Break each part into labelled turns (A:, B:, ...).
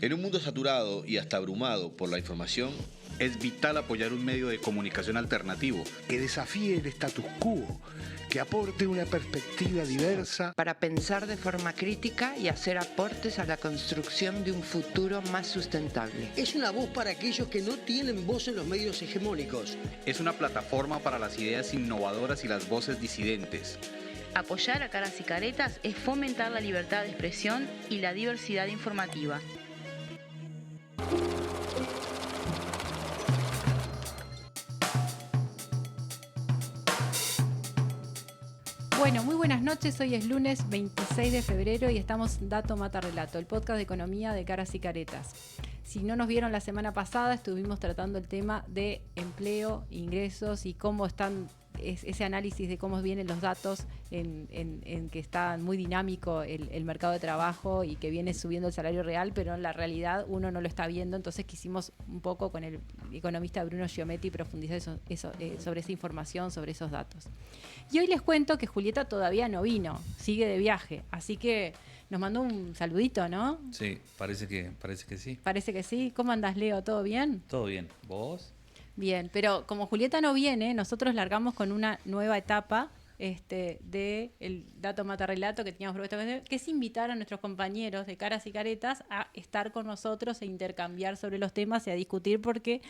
A: En un mundo saturado y hasta abrumado por la información,
B: es vital apoyar un medio de comunicación alternativo
C: que desafíe el status quo, que aporte una perspectiva diversa
D: para pensar de forma crítica y hacer aportes a la construcción de un futuro más sustentable.
E: Es una voz para aquellos que no tienen voz en los medios hegemónicos.
B: Es una plataforma para las ideas innovadoras y las voces disidentes.
F: Apoyar a Caras y Caretas es fomentar la libertad de expresión y la diversidad informativa.
G: Bueno, muy buenas noches. Hoy es lunes 26 de febrero y estamos en Dato Mata Relato, el podcast de economía de Caras y Caretas. Si no nos vieron la semana pasada, estuvimos tratando el tema de empleo, ingresos y cómo están ese análisis de cómo vienen los datos en que está muy dinámico el mercado de trabajo y que viene subiendo el salario real, pero en la realidad uno no lo está viendo. Entonces quisimos un poco con el economista Bruno Giometti profundizar sobre esa información, sobre esos datos. Y hoy les cuento que Julieta todavía no vino, sigue de viaje, así que nos mandó un saludito, ¿no?
H: Sí, parece que sí.
G: Parece que sí. ¿Cómo andás, Leo? ¿Todo bien?
H: Todo bien. ¿Vos?
G: Bien, pero como Julieta no viene, nosotros largamos con una nueva etapa de el Dato Mata Relato que teníamos propuesto, que es invitar a nuestros compañeros de Caras y Caretas a estar con nosotros e intercambiar sobre los temas y a discutir, porque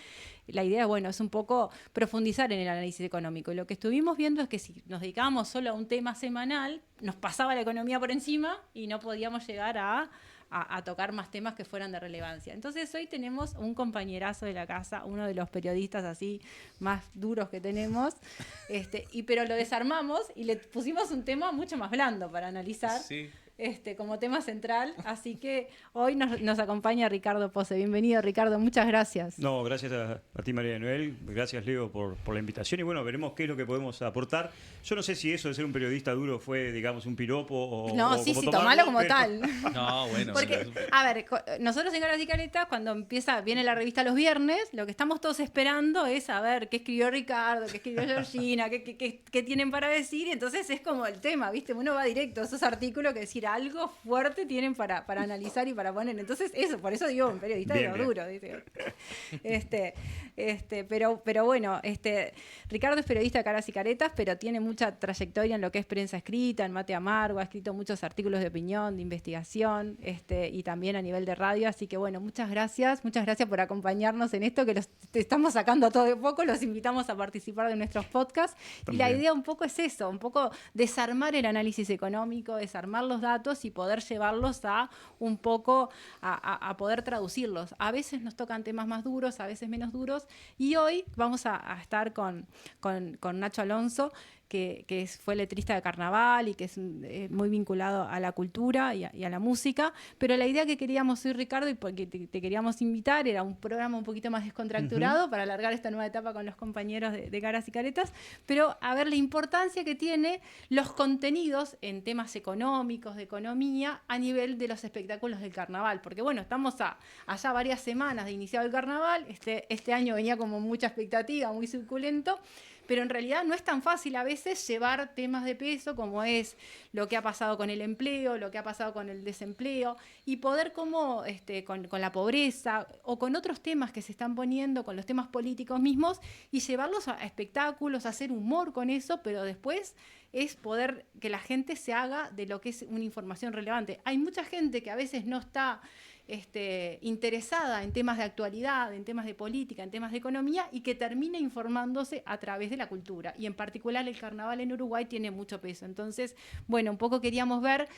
G: la idea, bueno, es un poco profundizar en el análisis económico. Y lo que estuvimos viendo es que si nos dedicábamos solo a un tema semanal, nos pasaba la economía por encima y no podíamos llegar a tocar más temas que fueran de relevancia. Entonces hoy tenemos un compañerazo de la casa, uno de los periodistas así más duros que tenemos, pero lo desarmamos y le pusimos un tema mucho más blando para analizar.
H: Sí.
G: Como tema central, así que hoy nos acompaña Ricardo Pose. Bienvenido, Ricardo, muchas gracias.
I: No, gracias a ti, María Noel, gracias, Leo, por la invitación, y bueno, veremos qué es lo que podemos aportar. Yo no sé si eso de ser un periodista duro fue, digamos, un piropo o
G: no,
I: o
G: sí,
I: como
G: tomalo como
I: pero...
G: tal.
H: No, bueno.
G: Porque, a ver, nosotros en Caras y Caretas, cuando viene la revista los viernes, lo que estamos todos esperando es a ver qué escribió Ricardo, qué escribió Georgina, qué tienen para decir, y entonces es como el tema, ¿viste? Uno va directo a esos artículos que decir algo fuerte tienen para analizar y para poner. Entonces, por eso digo, un periodista de lo duro, dice. Pero bueno, Ricardo es periodista de Caras y Caretas, pero tiene mucha trayectoria en lo que es prensa escrita, en Mate Amargo, ha escrito muchos artículos de opinión, de investigación, y también a nivel de radio. Así que bueno, muchas gracias por acompañarnos en esto, que te estamos sacando todo de poco, los invitamos a participar de nuestros podcasts. También. Y la idea un poco es eso, un poco desarmar el análisis económico, desarmar los datos y poder llevarlos a un poco a poder traducirlos. A veces nos tocan temas más duros, a veces menos duros, y hoy vamos a estar con Nacho Alonso, que fue letrista de Carnaval y que es muy vinculado a la cultura y a la música. Pero la idea que queríamos hoy, Ricardo, y porque te queríamos invitar, era un programa un poquito más descontracturado para alargar esta nueva etapa con los compañeros de Caras y Caretas, pero a ver la importancia que tiene los contenidos en temas económicos, de economía, a nivel de los espectáculos del Carnaval. Porque bueno, estamos allá varias semanas de iniciado el Carnaval, este año venía como mucha expectativa, muy suculento, pero en realidad no es tan fácil a veces llevar temas de peso como es lo que ha pasado con el empleo, lo que ha pasado con el desempleo, y poder como con la pobreza o con otros temas que se están poniendo, con los temas políticos mismos, y llevarlos a espectáculos, a hacer humor con eso, pero después es poder que la gente se haga de lo que es una información relevante. Hay mucha gente que a veces no está interesada en temas de actualidad, en temas de política, en temas de economía, y que termina informándose a través de la cultura. Y en particular el Carnaval en Uruguay tiene mucho peso. Entonces, bueno, un poco queríamos ver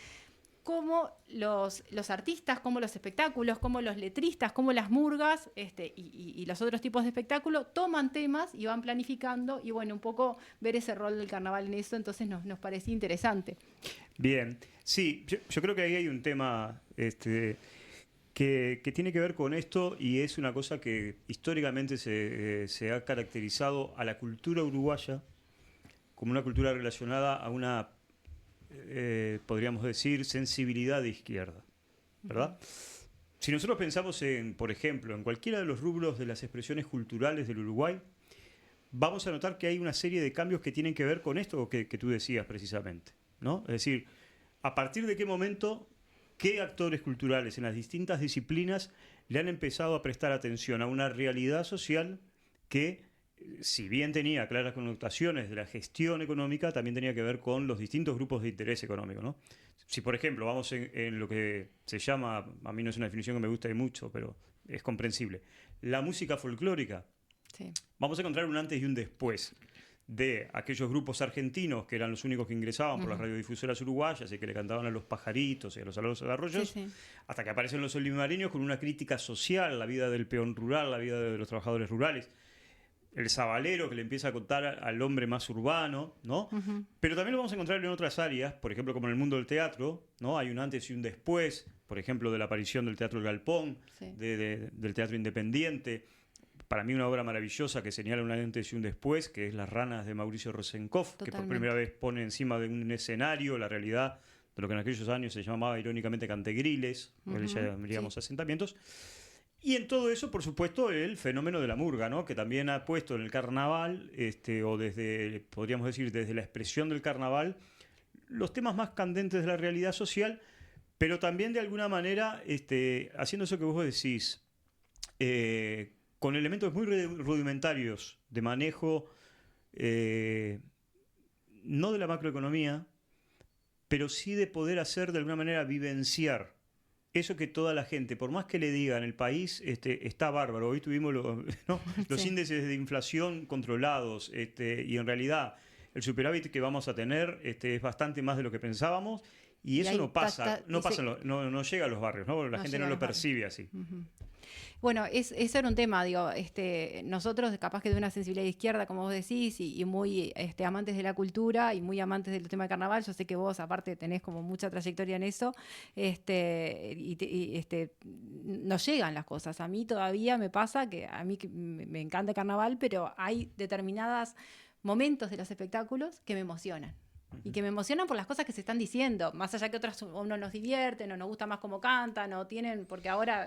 G: cómo los artistas, cómo los espectáculos, cómo los letristas, cómo las murgas y los otros tipos de espectáculo toman temas y van planificando, y bueno, un poco ver ese rol del Carnaval en eso. Entonces nos parecía interesante.
I: Bien, sí, yo creo que ahí hay un tema que tiene que ver con esto, y es una cosa que históricamente se ha caracterizado a la cultura uruguaya como una cultura relacionada a una, podríamos decir, sensibilidad de izquierda, ¿verdad? Si nosotros pensamos por ejemplo, en cualquiera de los rubros de las expresiones culturales del Uruguay, vamos a notar que hay una serie de cambios que tienen que ver con esto que tú decías precisamente, ¿no? Es decir, ¿a partir de qué momento qué actores culturales en las distintas disciplinas le han empezado a prestar atención a una realidad social que, si bien tenía claras connotaciones de la gestión económica, también tenía que ver con los distintos grupos de interés económico, ¿no? Si, por ejemplo, vamos en lo que se llama, a mí no es una definición que me gusta mucho, pero es comprensible, la música folclórica,
G: Sí.
I: vamos a encontrar un antes y un después de aquellos grupos argentinos que eran los únicos que ingresaban por las radiodifusoras uruguayas y que le cantaban a los pajaritos y a los arroyos,
G: Sí, sí.
I: hasta que aparecen los olimareños con una crítica social, la vida del peón rural, la vida de los trabajadores rurales. El sabalero que le empieza a contar al hombre más urbano, ¿no? Pero también lo vamos a encontrar en otras áreas, por ejemplo, como en el mundo del teatro, ¿no? Hay un antes y un después, por ejemplo, de la aparición del Teatro El Galpón,
G: Sí.
I: del teatro independiente. Para mí una obra maravillosa que señala un antes y un después, que es Las ranas de Mauricio Rosenkopf, que por
G: Totalmente.
I: primera vez pone encima de un escenario la realidad de lo que en aquellos años se llamaba irónicamente cantegriles, hoy ya diríamos asentamientos. Y en todo eso, por supuesto, el fenómeno de la murga, ¿no? Que también ha puesto en el carnaval, o desde, podríamos decir, desde la expresión del carnaval, los temas más candentes de la realidad social, pero también de alguna manera haciendo eso que vos decís, con elementos muy rudimentarios de manejo, no de la macroeconomía, pero sí de poder hacer de alguna manera vivenciar eso que toda la gente, por más que le digan, el país está bárbaro. Hoy tuvimos los
G: Sí.
I: índices de inflación controlados, y en realidad el superávit que vamos a tener es bastante más de lo que pensábamos, y eso
G: ahí
I: no pasa, no llega a los barrios, ¿no? La
G: No
I: gente
G: llega
I: no
G: a
I: lo
G: los barrios.
I: percibe así.
G: Bueno, ese era un tema, digo, nosotros capaz que de una sensibilidad de izquierda, como vos decís, y muy amantes de la cultura y muy amantes del tema de carnaval, yo sé que vos aparte tenés como mucha trayectoria en eso, nos llegan las cosas. A mí todavía me pasa que a mí me encanta el carnaval, pero hay determinados momentos de los espectáculos que me emocionan. Y que me emocionan por las cosas que se están diciendo, más allá que otras o no nos divierten, o nos gusta más cómo cantan, o tienen, porque ahora,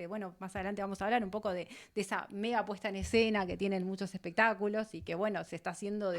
G: bueno, más adelante vamos a hablar un poco de esa mega puesta en escena que tienen muchos espectáculos y que, bueno, se está haciendo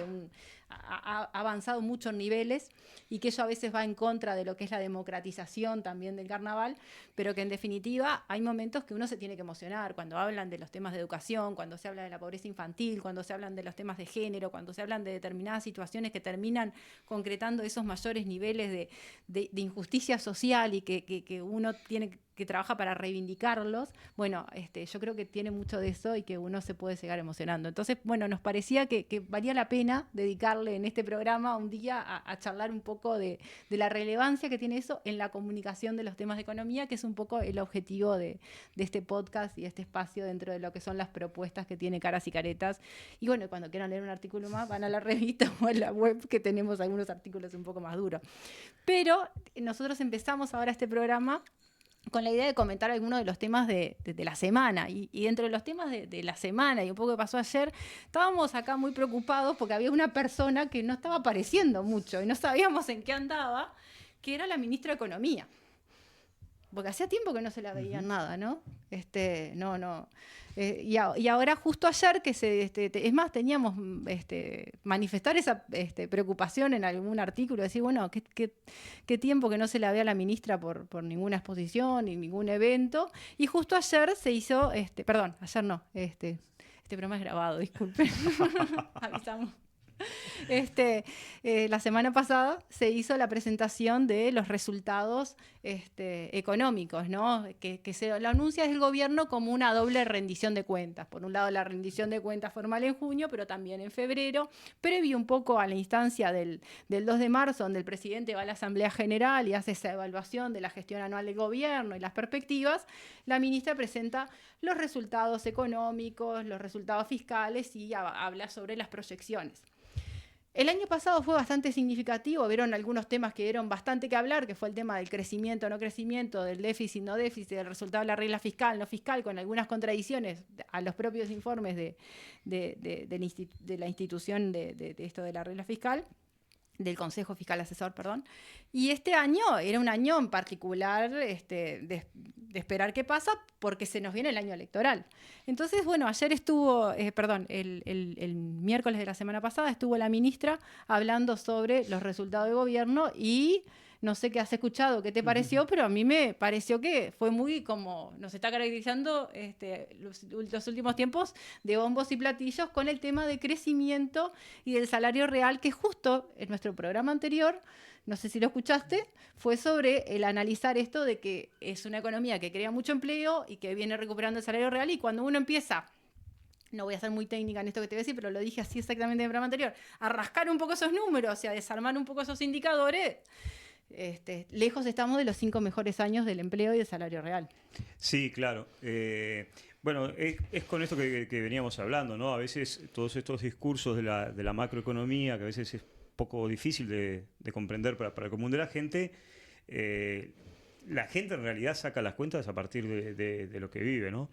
G: ha avanzado muchos niveles y que eso a veces va en contra de lo que es la democratización también del carnaval, pero que en definitiva hay momentos que uno se tiene que emocionar cuando hablan de los temas de educación, cuando se habla de la pobreza infantil, cuando se hablan de los temas de género, cuando se hablan de determinadas situaciones que terminan concretando esos mayores niveles de injusticia social y que uno tiene que trabajar para reivindicarlos. Bueno, yo creo que tiene mucho de eso y que uno se puede llegar emocionando. Entonces, bueno, nos parecía que valía la pena dedicarle en este programa un día a charlar un poco de la relevancia que tiene eso en la comunicación de los temas de economía, que es un poco el objetivo de este podcast y este espacio dentro de lo que son las propuestas que tiene Caras y Caretas. Y bueno, cuando quieran leer un artículo más, van a la revista o a la web, que tenemos algunos artículos un poco más duros. Pero nosotros empezamos ahora este programa con la idea de comentar algunos de los temas de la semana. Y dentro de los temas de la semana y un poco que pasó ayer, estábamos acá muy preocupados porque había una persona que no estaba apareciendo mucho y no sabíamos en qué andaba, que era la ministra de Economía. Porque hacía tiempo que no se la veía nada, ¿no? Y ahora justo ayer, que es más, teníamos manifestar esa preocupación en algún artículo, decir, bueno, qué tiempo que no se la ve a la ministra por ninguna exposición ni ningún evento. Y justo ayer se hizo, perdón, ayer no, este programa es grabado, disculpen, avisamos. La semana pasada se hizo la presentación de los resultados económicos, ¿no? Que se lo anuncia desde el gobierno como una doble rendición de cuentas. Por un lado, la rendición de cuentas formal en junio, pero también en febrero, previo un poco a la instancia del 2 de marzo, donde el presidente va a la Asamblea General y hace esa evaluación de la gestión anual del gobierno y las perspectivas. La ministra presenta los resultados económicos, los resultados fiscales y habla sobre las proyecciones. El año pasado fue bastante significativo, vieron algunos temas que dieron bastante que hablar, que fue el tema del crecimiento o no crecimiento, del déficit no déficit, del resultado de la regla fiscal no fiscal, con algunas contradicciones a los propios informes de la institución de esto de la regla fiscal, del Consejo Fiscal Asesor, perdón. Y este año era un año en particular de esperar qué pasa, porque se nos viene el año electoral. Entonces, bueno, ayer estuvo, el miércoles de la semana pasada estuvo la ministra hablando sobre los resultados de gobierno y No sé qué has escuchado, qué te pareció, pero a mí me pareció que fue muy como nos está caracterizando los últimos tiempos de bombos y platillos con el tema de crecimiento y del salario real, que justo en nuestro programa anterior, no sé si lo escuchaste, fue sobre el analizar esto de que es una economía que crea mucho empleo y que viene recuperando el salario real, y cuando uno empieza, no voy a ser muy técnica en esto que te voy a decir, pero lo dije así exactamente en el programa anterior, a rascar un poco esos números y a desarmar un poco esos indicadores, lejos estamos de los 5 mejores años del empleo y del salario real.
I: Sí, claro. Bueno, es con esto que veníamos hablando, ¿no? A veces todos estos discursos de la macroeconomía, que a veces es poco difícil de comprender para el común de la gente en realidad saca las cuentas a partir de lo que vive, ¿no?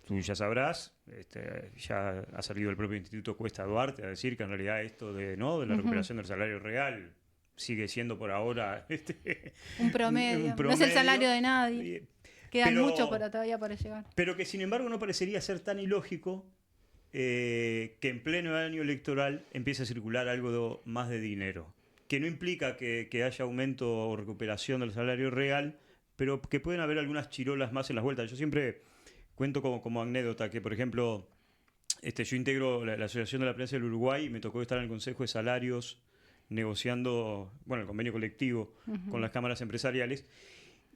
I: Tú ya sabrás, ya ha salido el propio Instituto Cuesta Duarte a decir que en realidad esto de la recuperación del salario real sigue siendo por ahora
G: un promedio. No es el salario de nadie. Quedan muchos todavía para llegar.
I: Pero que sin embargo no parecería ser tan ilógico que en pleno año electoral empiece a circular algo más de dinero. Que no implica que haya aumento o recuperación del salario real, pero que pueden haber algunas chirolas más en las vueltas. Yo siempre cuento como anécdota que, por ejemplo, yo integro la Asociación de la Prensa del Uruguay y me tocó estar en el Consejo de Salarios negociando el convenio colectivo con las cámaras empresariales.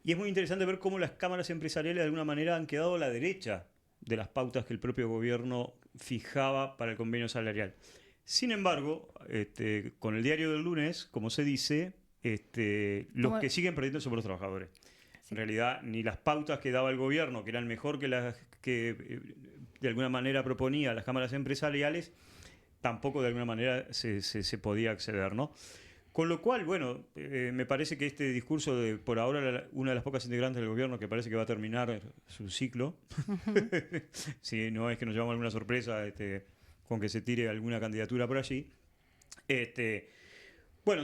I: Y es muy interesante ver cómo las cámaras empresariales de alguna manera han quedado a la derecha de las pautas que el propio gobierno fijaba para el convenio salarial. Sin embargo, con el diario del lunes, como se dice, los que siguen perdiendo son los trabajadores. Sí. En realidad, ni las pautas que daba el gobierno, que eran mejor que las que de alguna manera proponía las cámaras empresariales, tampoco de alguna manera se podía acceder, ¿no? Con lo cual, me parece que este discurso de, por ahora, una de las pocas integrantes del gobierno que parece que va a terminar su ciclo, si no es que nos llevamos alguna sorpresa con que se tire alguna candidatura por allí,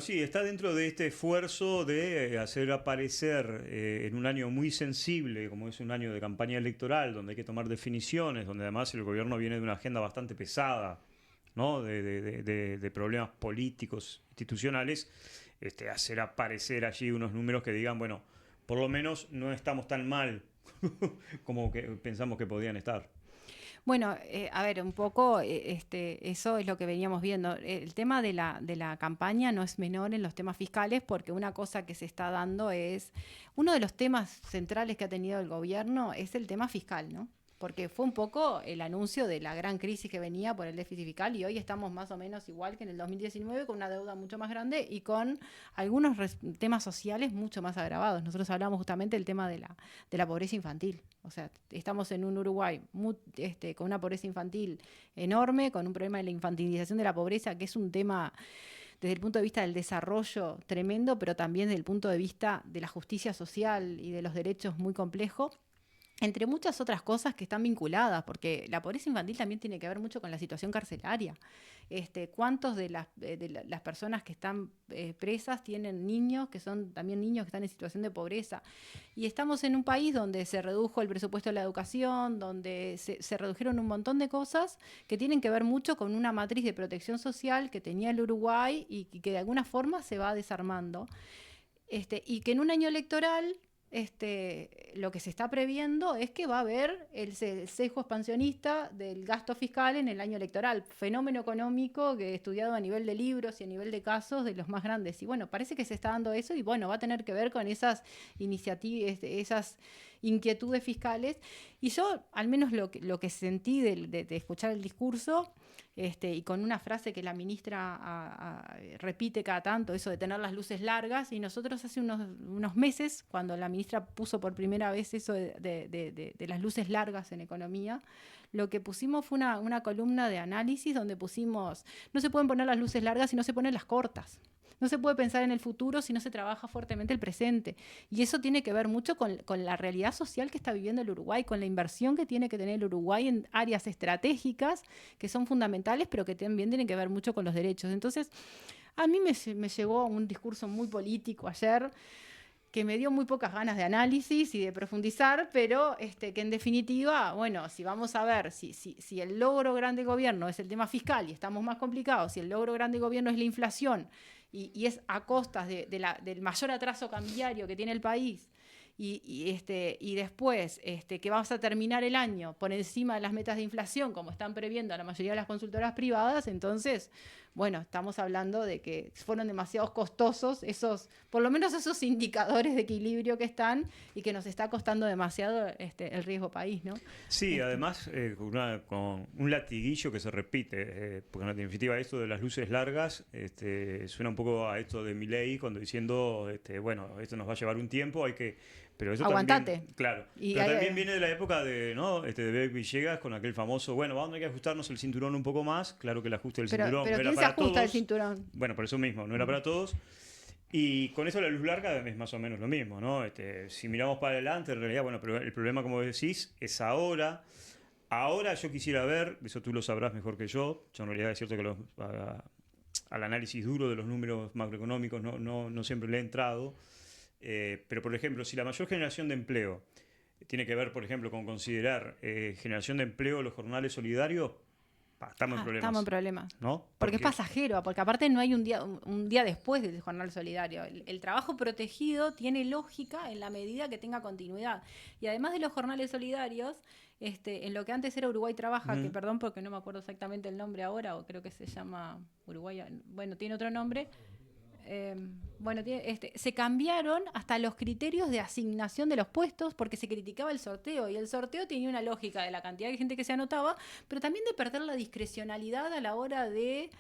I: sí, está dentro de este esfuerzo de hacer aparecer en un año muy sensible, como es un año de campaña electoral, donde hay que tomar definiciones, donde además el gobierno viene de una agenda bastante pesada, ¿no? de problemas políticos, institucionales, hacer aparecer allí unos números que digan, por lo menos no estamos tan mal como que pensamos que podían estar.
G: Bueno, a ver, un poco eso es lo que veníamos viendo. El tema de la campaña no es menor en los temas fiscales, porque una cosa que se está dando es, uno de los temas centrales que ha tenido el gobierno es el tema fiscal, ¿no? Porque fue un poco el anuncio de la gran crisis que venía por el déficit fiscal, y hoy estamos más o menos igual que en el 2019, con una deuda mucho más grande y con algunos temas sociales mucho más agravados. Nosotros hablamos justamente del tema de la pobreza infantil. O sea, estamos en un Uruguay con una pobreza infantil enorme, con un problema de la infantilización de la pobreza, que es un tema desde el punto de vista del desarrollo tremendo, pero también desde el punto de vista de la justicia social y de los derechos muy complejo, entre muchas otras cosas que están vinculadas, porque la pobreza infantil también tiene que ver mucho con la situación carcelaria. ¿Cuántos de las personas que están presas tienen niños, que son también niños que están en situación de pobreza? Y estamos en un país donde se redujo el presupuesto de la educación, donde se redujeron un montón de cosas que tienen que ver mucho con una matriz de protección social que tenía el Uruguay y que de alguna forma se va desarmando. Y que en un año electoral lo que se está previendo es que va a haber el sesgo expansionista del gasto fiscal en el año electoral, fenómeno económico que he estudiado a nivel de libros y a nivel de casos de los más grandes. Y parece que se está dando eso, y va a tener que ver con esas iniciativas, esas inquietudes fiscales. Y yo, al menos lo que sentí de escuchar el discurso, y con una frase que la ministra repite cada tanto, eso de tener las luces largas, y nosotros hace unos meses, cuando la ministra puso por primera vez eso de las luces largas en economía, lo que pusimos fue una columna de análisis donde pusimos, no se pueden poner las luces largas si no se ponen las cortas. No se puede pensar en el futuro si no se trabaja fuertemente el presente. Y eso tiene que ver mucho con la realidad social que está viviendo el Uruguay, con la inversión que tiene que tener el Uruguay en áreas estratégicas que son fundamentales, pero que también tienen que ver mucho con los derechos. Entonces, a mí me llegó un discurso muy político ayer, que me dio muy pocas ganas de análisis y de profundizar, pero que en definitiva, si vamos a ver si el logro grande del gobierno es el tema fiscal y estamos más complicados, si el logro grande del gobierno es la inflación y es a costas del mayor atraso cambiario que tiene el país, y después que vamos a terminar el año por encima de las metas de inflación, como están previendo la mayoría de las consultoras privadas, entonces, bueno, estamos hablando de que fueron demasiado costosos por lo menos esos indicadores de equilibrio que están y que nos está costando demasiado el riesgo país, ¿no?
I: Sí, además con un latiguillo que se repite, porque en definitiva esto de las luces largas suena un poco a esto de Milei cuando diciendo, bueno, esto nos va a llevar un tiempo, pero eso
G: aguantate.
I: También, claro. Pero también viene de la época de Bebe Villegas con aquel famoso, bueno, vamos a tener que ajustarnos el cinturón un poco más. Claro que el ajuste del cinturón
G: pero
I: no era
G: ¿quién
I: para
G: se ajusta
I: todos.
G: el cinturón?
I: Bueno, por eso mismo, no era para todos. Y con eso la luz larga es más o menos lo mismo, ¿no? Si miramos para adelante, en realidad, bueno, pero el problema, como decís, es ahora. Ahora yo quisiera ver, eso tú lo sabrás mejor que yo en realidad es cierto que al análisis duro de los números macroeconómicos no siempre le he entrado. Pero, por ejemplo, si la mayor generación de empleo tiene que ver, por ejemplo, con considerar generación de empleo los jornales solidarios, estamos en problemas.
G: Estamos en problemas.
I: ¿No?
G: Porque es pasajero, porque aparte no hay un día después del jornal solidario. El trabajo protegido tiene lógica en la medida que tenga continuidad. Y además de los jornales solidarios, en lo que antes era Uruguay Trabaja, que perdón porque no me acuerdo exactamente el nombre ahora, o creo que se llama Uruguay, bueno, tiene otro nombre. Se cambiaron hasta los criterios de asignación de los puestos porque se criticaba el sorteo y el sorteo tenía una lógica de la cantidad de gente que se anotaba, pero también de perder la discrecionalidad a la hora de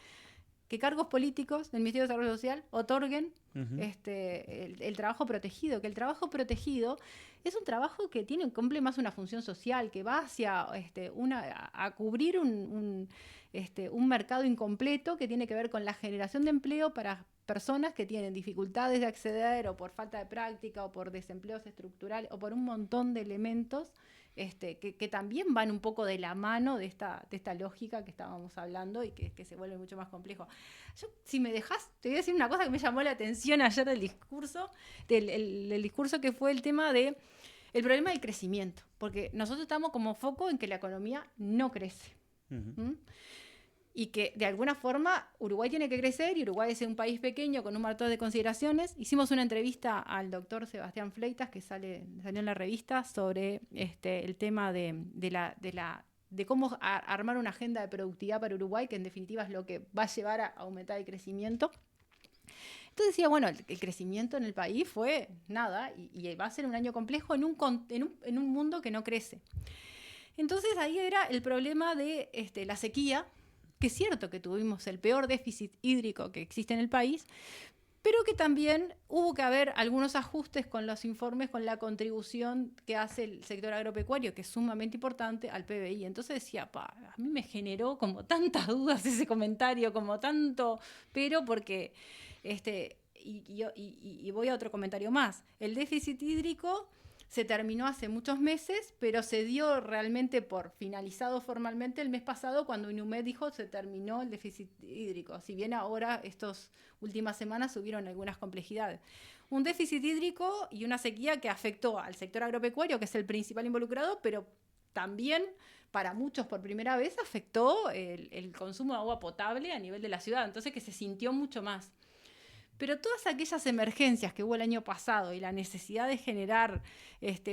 G: que cargos políticos del Ministerio de Desarrollo Social otorguen el trabajo protegido, que el trabajo protegido es un trabajo que cumple más una función social, que va hacia a cubrir un mercado incompleto que tiene que ver con la generación de empleo para personas que tienen dificultades de acceder o por falta de práctica o por desempleos estructurales o por un montón de elementos que también van un poco de la mano de esta lógica que estábamos hablando y que se vuelve mucho más complejo. Yo, si me dejás, te voy a decir una cosa que me llamó la atención ayer del discurso, del discurso que fue el tema de el problema del crecimiento, porque nosotros estamos como foco en que la economía no crece. ¿Mm? Y que de alguna forma Uruguay tiene que crecer y Uruguay es un país pequeño con un montón de consideraciones. Hicimos una entrevista al doctor Sebastián Fleitas que salió en la revista sobre el tema de cómo armar una agenda de productividad para Uruguay, que en definitiva es lo que va a llevar a aumentar el crecimiento. Entonces decía, bueno, el crecimiento en el país fue nada y va a ser un año complejo en un mundo que no crece. Entonces ahí era el problema de la sequía, que es cierto que tuvimos el peor déficit hídrico que existe en el país, pero que también hubo que haber algunos ajustes con los informes, con la contribución que hace el sector agropecuario, que es sumamente importante al PBI. Entonces decía, a mí me generó como tantas dudas ese comentario, como tanto, pero porque, y voy a otro comentario más, el déficit hídrico se terminó hace muchos meses, pero se dio realmente por finalizado formalmente el mes pasado cuando INUMED dijo se terminó el déficit hídrico. Si bien ahora, estas últimas semanas, hubieron algunas complejidades. Un déficit hídrico y una sequía que afectó al sector agropecuario, que es el principal involucrado, pero también para muchos por primera vez afectó el consumo de agua potable a nivel de la ciudad, entonces que se sintió mucho más. Pero todas aquellas emergencias que hubo el año pasado y la necesidad de generar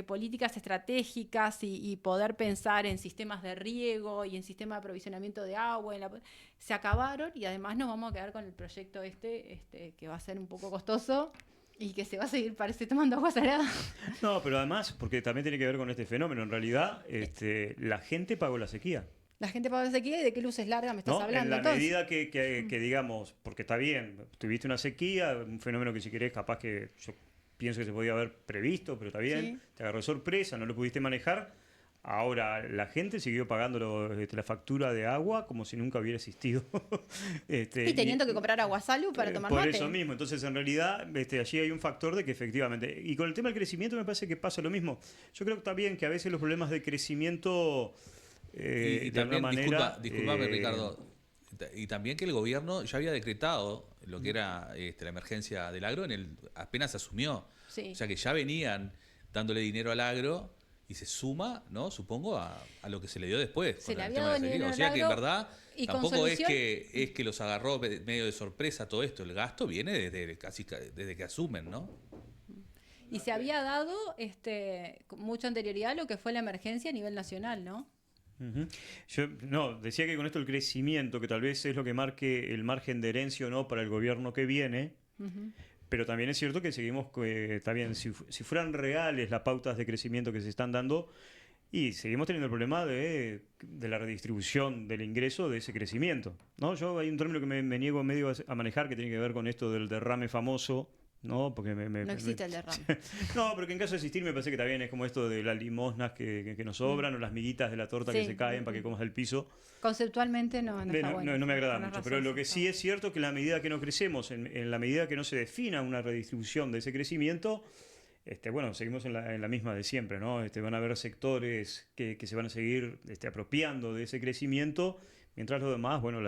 G: políticas estratégicas y poder pensar en sistemas de riego y en sistemas de aprovisionamiento de agua, se acabaron y además nos vamos a quedar con el proyecto que va a ser un poco costoso y que se va a seguir, parece, tomando agua salada.
I: No, pero además, porque también tiene que ver con este fenómeno, en realidad la gente pagó la sequía.
G: La gente paga la sequía y de qué luces largas me estás hablando.
I: En la
G: entonces,
I: medida que digamos, porque está bien, tuviste una sequía, un fenómeno que si querés capaz que yo pienso que se podía haber previsto, pero está bien,
G: sí.
I: Te agarró sorpresa, no lo pudiste manejar. Ahora la gente siguió pagando la factura de agua como si nunca hubiera existido.
G: y teniendo que comprar agua salud para tomar mate.
I: Por eso mismo, entonces en realidad allí hay un factor de que efectivamente, y con el tema del crecimiento me parece que pasa lo mismo. Yo creo que está bien que a veces los problemas de crecimiento...
H: y
I: de
H: también,
I: alguna manera,
H: disculpame Ricardo, y también que el gobierno ya había decretado lo que era la emergencia del agro, apenas asumió.
G: Sí.
H: O sea que ya venían dándole dinero al agro y se suma, ¿no? Supongo, a lo que se le dio después.
G: Se
H: con
G: le
H: el
G: había
H: tema
G: dado
H: de
G: en
H: sequía.
G: el
H: O sea que en
G: agro
H: verdad
G: y con
H: tampoco es
G: solución.
H: que los agarró medio de sorpresa todo esto. El gasto viene desde que asumen, ¿no?
G: Y se había dado con mucha anterioridad a lo que fue la emergencia a nivel nacional, ¿no?
I: Ujú. Yo decía que con esto el crecimiento, que tal vez es lo que marque el margen de herencia o no para el gobierno que viene, pero también es cierto que seguimos, está bien, si fueran reales las pautas de crecimiento que se están dando, y seguimos teniendo el problema de la redistribución del ingreso de ese crecimiento, ¿no? Hay un término que me niego medio a manejar, que tiene que ver con esto del derrame famoso, ¿no? Porque
G: No existe el derrame.
I: No, pero que en caso de existir me parece que también es como esto de las limosnas que nos sobran o las miguitas de la torta que
G: Sí.
I: se caen para que comas del piso.
G: Conceptualmente no está bueno.
I: No me agrada
G: Tenés
I: mucho,
G: razón,
I: pero lo que
G: está
I: sí es cierto que en la medida que no crecemos, en la medida que no se defina una redistribución de ese crecimiento, bueno, seguimos en la misma de siempre, ¿no? Van a haber sectores que se van a seguir apropiando de ese crecimiento, mientras los demás, bueno,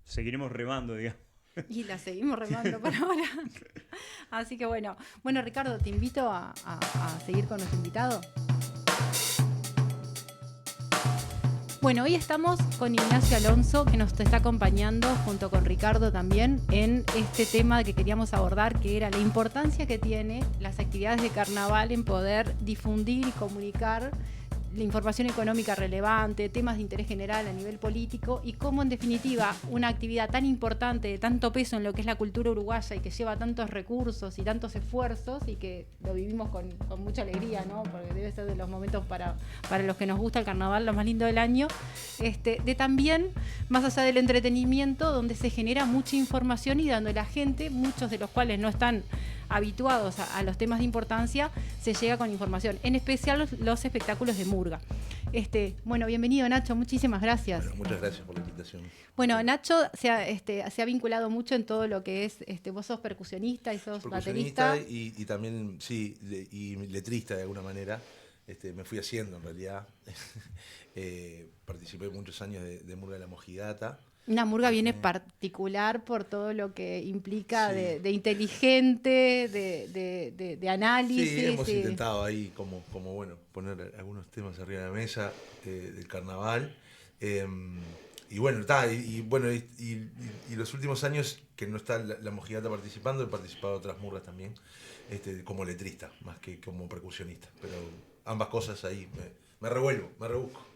I: seguiremos remando, digamos.
G: Y la seguimos remando por ahora. Así que bueno, Ricardo, te invito a seguir con nuestro invitado. Bueno, hoy estamos con Ignacio Alonso, que nos está acompañando junto con Ricardo también en este tema que queríamos abordar, que era la importancia que tiene las actividades de carnaval en poder difundir y comunicar la información económica relevante, temas de interés general a nivel político, y cómo en definitiva una actividad tan importante, de tanto peso en lo que es la cultura uruguaya y que lleva tantos recursos y tantos esfuerzos, y que lo vivimos con mucha alegría, ¿no? Porque debe ser de los momentos para los que nos gusta el carnaval, lo más lindo del año, de también, más allá del entretenimiento, donde se genera mucha información y donde la gente, muchos de los cuales no están habituados a los temas de importancia, se llega con información, en especial los espectáculos de murga. Bienvenido, Nacho, muchísimas gracias.
J: Bueno, muchas gracias por la invitación.
G: Bueno, Nacho se ha vinculado mucho en todo lo que es, vos sos percusionista y sos baterista.
J: Y también, sí, y letrista de alguna manera. Me fui haciendo en realidad. Participé muchos años de Murga de la Mojigata.
G: Una murga viene particular por todo lo que implica de inteligente, de análisis.
J: Sí, hemos intentado ahí como poner algunos temas arriba de la mesa del carnaval. Y los últimos años que no está la Mojigata participando, he participado en otras murgas también, como letrista, más que como percusionista. Pero ambas cosas ahí me rebusco.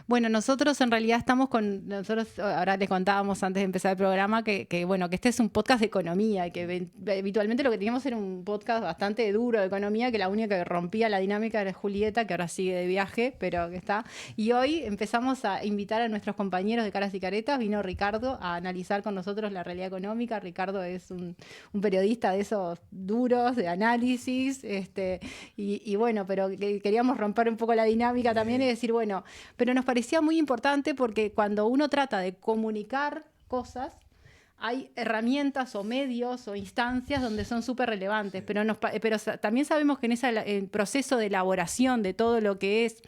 G: Bueno, nosotros en realidad ahora les contábamos antes de empezar el programa que este es un podcast de economía, que habitualmente lo que teníamos era un podcast bastante duro de economía, que la única que rompía la dinámica era Julieta, que ahora sigue de viaje, pero que está. Y hoy empezamos a invitar a nuestros compañeros de Caras y Caretas. Vino Ricardo a analizar con nosotros la realidad económica. Ricardo es un periodista de esos duros, de análisis, pero queríamos romper un poco la dinámica también y decir, pero nos parecía muy importante porque cuando uno trata de comunicar cosas, hay herramientas o medios o instancias donde son súper relevantes, pero también sabemos que en el proceso de elaboración de todo lo que es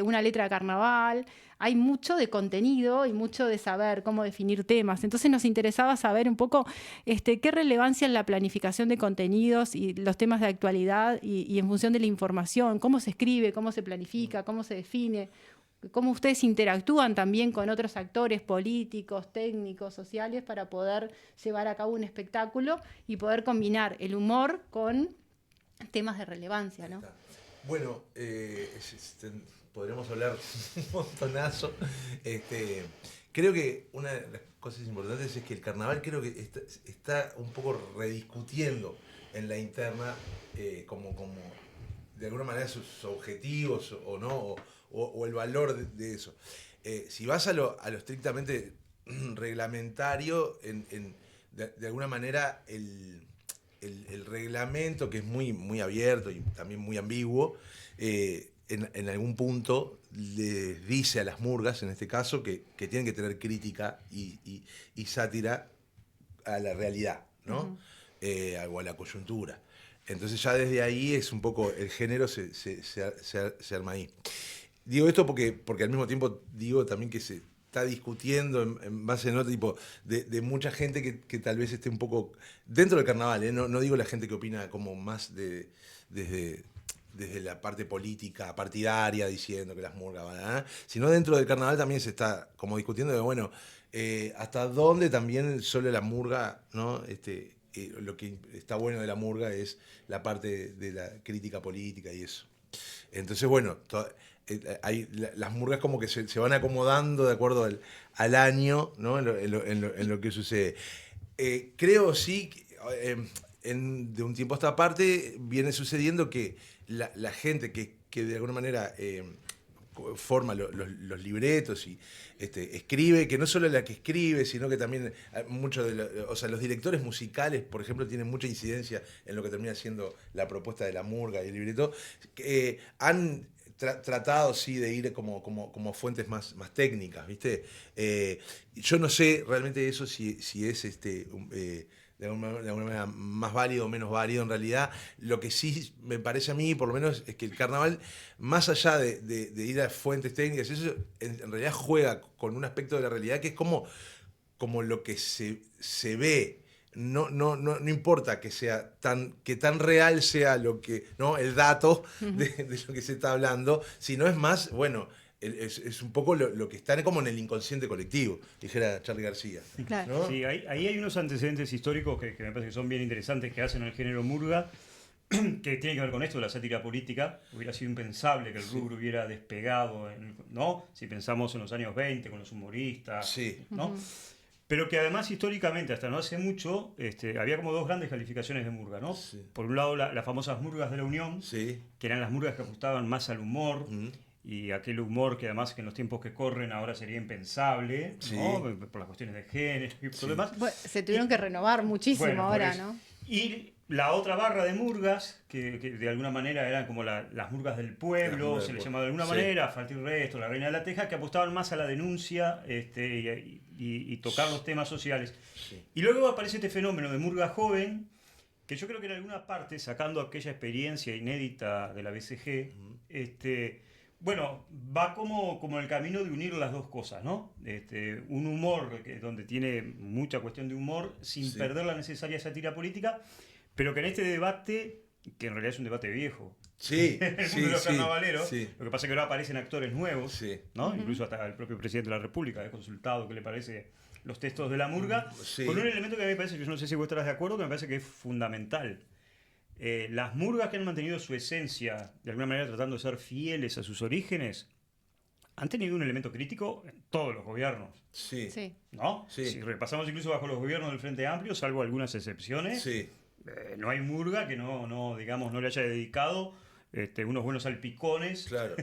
G: una letra de carnaval, hay mucho de contenido y mucho de saber cómo definir temas. Entonces nos interesaba saber un poco qué relevancia en la planificación de contenidos y los temas de actualidad y en función de la información, cómo se escribe, cómo se planifica, cómo se define, cómo ustedes interactúan también con otros actores políticos, técnicos, sociales, para poder llevar a cabo un espectáculo y poder combinar el humor con temas de relevancia, ¿no?
J: Bueno, podremos hablar un montonazo. Creo que una de las cosas importantes es que el carnaval creo que está un poco rediscutiendo en la interna como de alguna manera sus objetivos o no, o el valor de eso. Si vas a lo estrictamente reglamentario, de alguna manera el reglamento, que es muy, muy abierto y también muy ambiguo, en algún punto les dice a las murgas, en este caso, que tienen que tener crítica y sátira a la realidad, ¿no? O a la coyuntura. Entonces ya desde ahí es un poco, el género se arma ahí. Digo esto porque al mismo tiempo digo también que se está discutiendo en base de otro tipo de mucha gente que tal vez esté un poco dentro del carnaval, ¿eh? No digo la gente que opina como más desde desde la parte política, partidaria, diciendo que las murgas van, sino dentro del carnaval también se está como discutiendo de, bueno, hasta dónde también solo la murga, ¿no? Lo que está bueno de la murga es la parte de la crítica política y eso. Entonces, bueno, las murgas como que se van acomodando de acuerdo al año, ¿no? En lo que sucede. Creo sí, de un tiempo a esta parte viene sucediendo que la gente que de alguna manera forma los libretos y escribe, que no solo la que escribe, sino que también muchos los directores musicales, por ejemplo, tienen mucha incidencia en lo que termina siendo la propuesta de la murga y el libreto, han tratado sí de ir como fuentes más técnicas, ¿viste? Yo no sé realmente eso si es de alguna manera más válido o menos válido. En realidad, lo que sí me parece a mí, por lo menos, es que el carnaval, más allá de ir a fuentes técnicas, eso en realidad juega con un aspecto de la realidad que es como lo que se ve. No importa que tan real sea lo que, ¿no? El dato de lo que se está hablando, sino es más, bueno, es un poco lo que está como en el inconsciente colectivo, dijera Charly García.
G: Claro.
J: ¿No?
I: Sí, ahí hay unos antecedentes históricos que me parece que son bien interesantes que hacen el género murga, que tiene que ver con esto de la sátira política. Hubiera sido impensable que el rubro hubiera despegado, ¿no? Si pensamos en los años 20 con los humoristas,
J: Sí.
I: ¿no? Pero que además históricamente, hasta no hace mucho, había como dos grandes calificaciones de murga, ¿no?
J: Sí.
I: Por un lado, las famosas murgas de la Unión,
J: Sí.
I: que eran las murgas que ajustaban más al humor, y aquel humor que además que en los tiempos que corren ahora sería impensable,
J: Sí.
I: ¿no? Por las cuestiones de género y por lo demás.
G: Bueno, se tuvieron que renovar muchísimo
I: Bueno, por
G: ahora,
I: eso.
G: ¿no?
I: Y la otra barra de murgas, que de alguna manera eran como las murgas del pueblo,
J: murgas
I: se
J: del
I: les
J: pueblo.
I: llamaba de alguna
J: Sí.
I: manera, Faltir Resto, La Reina de la Teja, que apostaban más a la denuncia y tocar los temas sociales.
J: Sí.
I: Y luego aparece este fenómeno de murga joven, que yo creo que en alguna parte, sacando aquella experiencia inédita de la BCG, bueno, va como el camino de unir las dos cosas, ¿no? Un humor donde tiene mucha cuestión de humor, sin
J: Sí.
I: perder la necesaria sátira política, pero que en este debate, que en realidad es un debate viejo,
J: Sí.
I: el mundo
J: Sí,
I: de los
J: sí,
I: carnavaleros,
J: sí.
I: lo que pasa es que ahora aparecen actores nuevos,
J: Sí.
I: ¿no? Incluso hasta el propio presidente de la República ha consultado qué le parece los textos de la murga,
J: Sí.
I: con un elemento que a mí me parece, yo no sé si vos estarás de acuerdo, que me parece que es fundamental. Las murgas que han mantenido su esencia, de alguna manera tratando de ser fieles a sus orígenes, han tenido un elemento crítico en todos los gobiernos,
J: Sí.
G: Sí.
I: ¿no?
J: Sí.
I: Si repasamos incluso bajo los gobiernos del Frente Amplio, salvo algunas excepciones,
J: Sí.
I: no hay murga que no le haya dedicado unos buenos salpicones
J: Claro.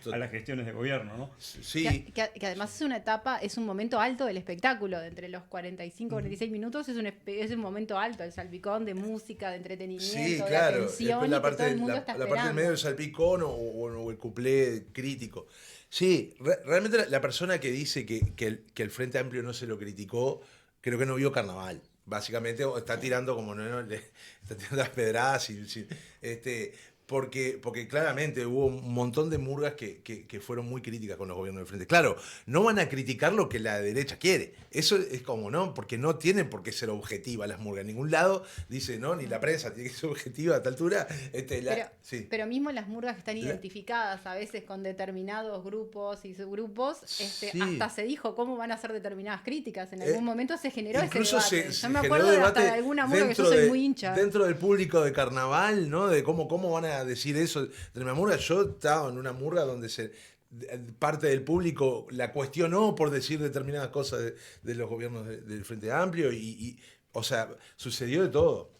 I: a las gestiones de gobierno, ¿no?
J: Sí.
G: Que además es una etapa, es un momento alto del espectáculo, de entre los 45-46 minutos es un momento alto, el salpicón de música, de entretenimiento,
J: Sí,
G: de
J: claro.
G: atención,
J: Después
G: y
J: la
G: que
J: parte,
G: todo el mundo
J: la
G: está
J: parte del
G: esperando.
J: medio del salpicón o el cuplé crítico. Sí, realmente la persona que dice que el Frente Amplio no se lo criticó, creo que no vio carnaval. Básicamente, o está tirando como está tirando las pedradas porque claramente hubo un montón de murgas que fueron muy críticas con los gobiernos del Frente. Claro, no van a criticar lo que la derecha quiere. Eso es como, ¿no? Porque no tienen por qué ser objetivas las murgas. En ningún lado dice, no, ni la prensa tiene que ser objetiva a tal altura. Sí.
G: Pero mismo las murgas que están identificadas a veces con determinados grupos y subgrupos,
J: Sí.
G: hasta se dijo cómo van a ser determinadas críticas. En algún momento se generó ese
J: Incluso
G: debate.
J: se
G: Yo me
J: generó
G: acuerdo de
J: debate
G: hasta de alguna murga que yo
J: dentro
G: soy muy hincha.
J: Dentro del público de carnaval, ¿no? De cómo van a decir eso de una murga. Yo estaba en una murga donde parte del público la cuestionó por decir determinadas cosas de los gobiernos del Frente Amplio o sea, sucedió de todo.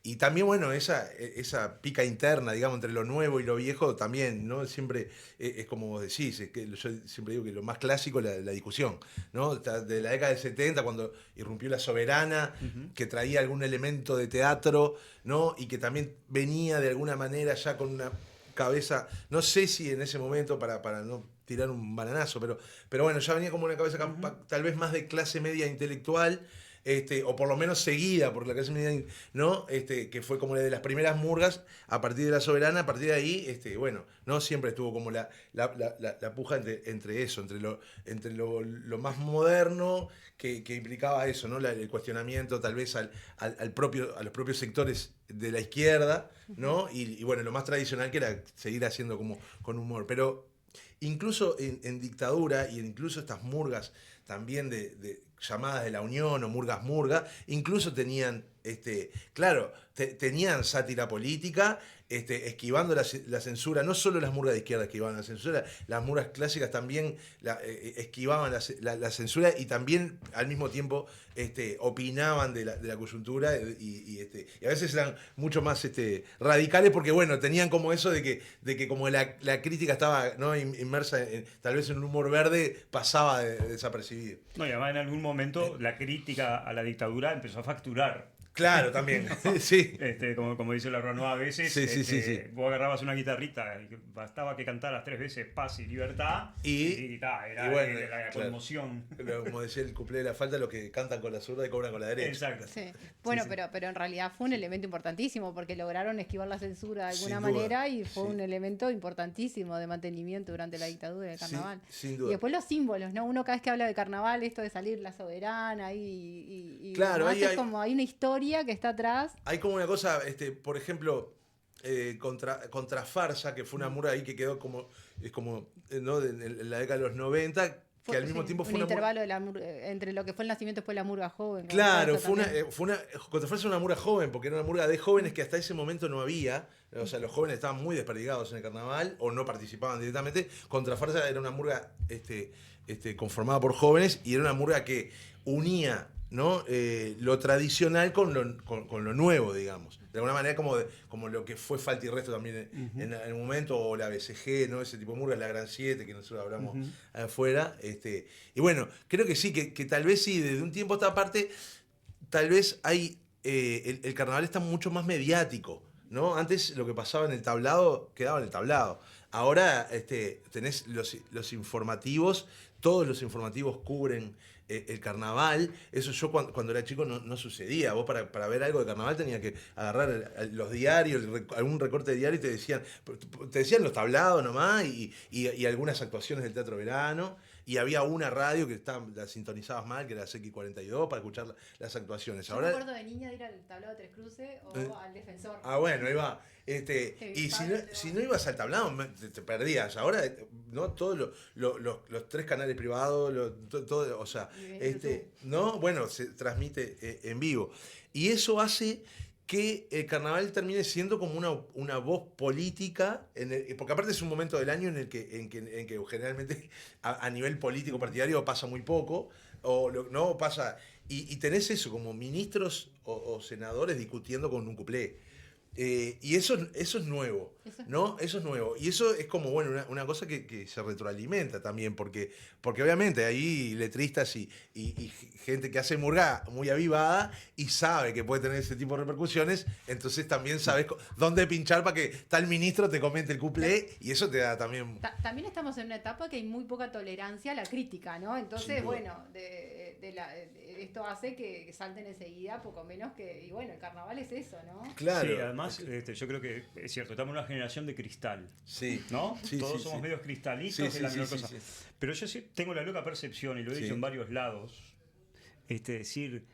J: Y también, bueno, esa pica interna, digamos, entre lo nuevo y lo viejo también, ¿no? Siempre es como vos decís, es que yo siempre digo que lo más clásico es la discusión, ¿no? De la década del 70, cuando irrumpió La Soberana, que traía algún elemento de teatro, ¿no? Y que también venía de alguna manera ya con una cabeza, no sé si en ese momento para no tirar un bananazo, pero bueno, ya venía como una cabeza tal vez más de clase media intelectual, o por lo menos seguida por la clase media, ¿no? Que fue como de las primeras murgas a partir de La Soberana. A partir de ahí, bueno, no siempre estuvo como la puja entre eso, entre lo más moderno que implicaba eso, ¿no? El cuestionamiento tal vez a los propios sectores de la izquierda, ¿no? Y bueno, lo más tradicional que era seguir haciendo como con humor. Pero incluso en dictadura, y incluso estas murgas también de llamadas de la Unión o murgas, incluso tenían, tenían sátira política, esquivando la censura. No solo las murgas de izquierda esquivaban la censura, las murgas clásicas también esquivaban la censura, y también al mismo tiempo opinaban de la coyuntura, y a veces eran mucho más radicales, porque bueno, tenían como eso de que como la crítica estaba, ¿no? inmersa tal vez en un humor verde, pasaba desapercibido.
I: No, y además en algún momento la crítica a la dictadura empezó a facturar.
J: Claro, también. Sí.
I: Como dice la Renoir, a veces
J: sí.
I: vos agarrabas una guitarrita y bastaba que cantaras 3 veces paz y libertad, era
J: bueno,
I: la conmoción.
J: Como decía el cuplé de La Falta, los que cantan con la zurda y cobran con la derecha.
I: Exacto.
G: Sí. Bueno, sí. Pero en realidad fue un elemento importantísimo, porque lograron esquivar la censura de alguna manera, y fue un elemento importantísimo de mantenimiento durante la dictadura del carnaval.
J: Sin duda.
G: Y después los símbolos, ¿no? Uno cada vez que habla de carnaval, esto de salir La Soberana y
J: claro,
G: hay como hay una historia que está atrás.
J: Hay como una cosa, por ejemplo, contra Farsa, que fue una murga ahí que quedó como ¿no? en la década de los 90, que al mismo tiempo fue
G: un intervalo entre lo que fue el nacimiento y después la murga joven.
J: Claro, contra Farsa una murga joven, porque era una murga de jóvenes que hasta ese momento no había. O sea, los jóvenes estaban muy desperdigados en el carnaval o no participaban directamente. Contra Farsa era una murga conformada por jóvenes, y era una murga que unía, ¿no? Lo tradicional con lo nuevo, digamos. De alguna manera como lo que fue Falta y Resto también en el momento, o la BCG, ¿no? Ese tipo de murgas, la Gran 7, que nosotros hablamos afuera. Y bueno, creo que sí, que tal vez sí, desde un tiempo a esta parte, tal vez hay el carnaval está mucho más mediático, ¿no? Antes lo que pasaba en el tablado quedaba en el tablado. Ahora tenés los informativos, todos los informativos cubren el carnaval. Eso yo cuando era chico no sucedía. Vos para ver algo de carnaval tenías que agarrar los diarios, algún recorte de diario, y te decían los tablados nomás, y algunas actuaciones del Teatro Verano. Y había una radio que la sintonizabas mal, que era CX42, para escuchar las actuaciones.
G: Yo me acuerdo de niña de ir al tablado de Tres Cruces o al Defensor.
J: Ah, bueno, ahí va. Y si no ibas al tablado, te perdías. Ahora, ¿no? Todos los 3 canales privados, todo, o sea, ¿no? Bueno, se transmite en vivo. Y eso hace que el carnaval termine siendo como una voz política, porque aparte es un momento del año en que generalmente a nivel político partidario pasa muy poco, no pasa, y tenés eso, como ministros o senadores discutiendo con un cuplé. Y eso es nuevo, ¿no? Eso es nuevo. Y eso es como, bueno, una cosa que se retroalimenta también, porque obviamente hay letristas y gente que hace murga muy avivada y sabe que puede tener ese tipo de repercusiones, entonces también sabes dónde pinchar para que tal ministro te comente el cuplé, y eso te da también...
G: También estamos en una etapa que hay muy poca tolerancia a la crítica, ¿no? Entonces, bueno, esto hace que salten enseguida, poco menos que... Y bueno, el carnaval es eso, ¿no?
J: Claro.
I: Sí, además, yo creo que es cierto, estamos en una generación de cristal.
J: Sí.
I: ¿No?
J: Sí,
I: todos somos medios cristalitos, es la menor cosa.
J: Sí.
I: Pero yo sí tengo la loca percepción, y lo he dicho en varios lados, decir,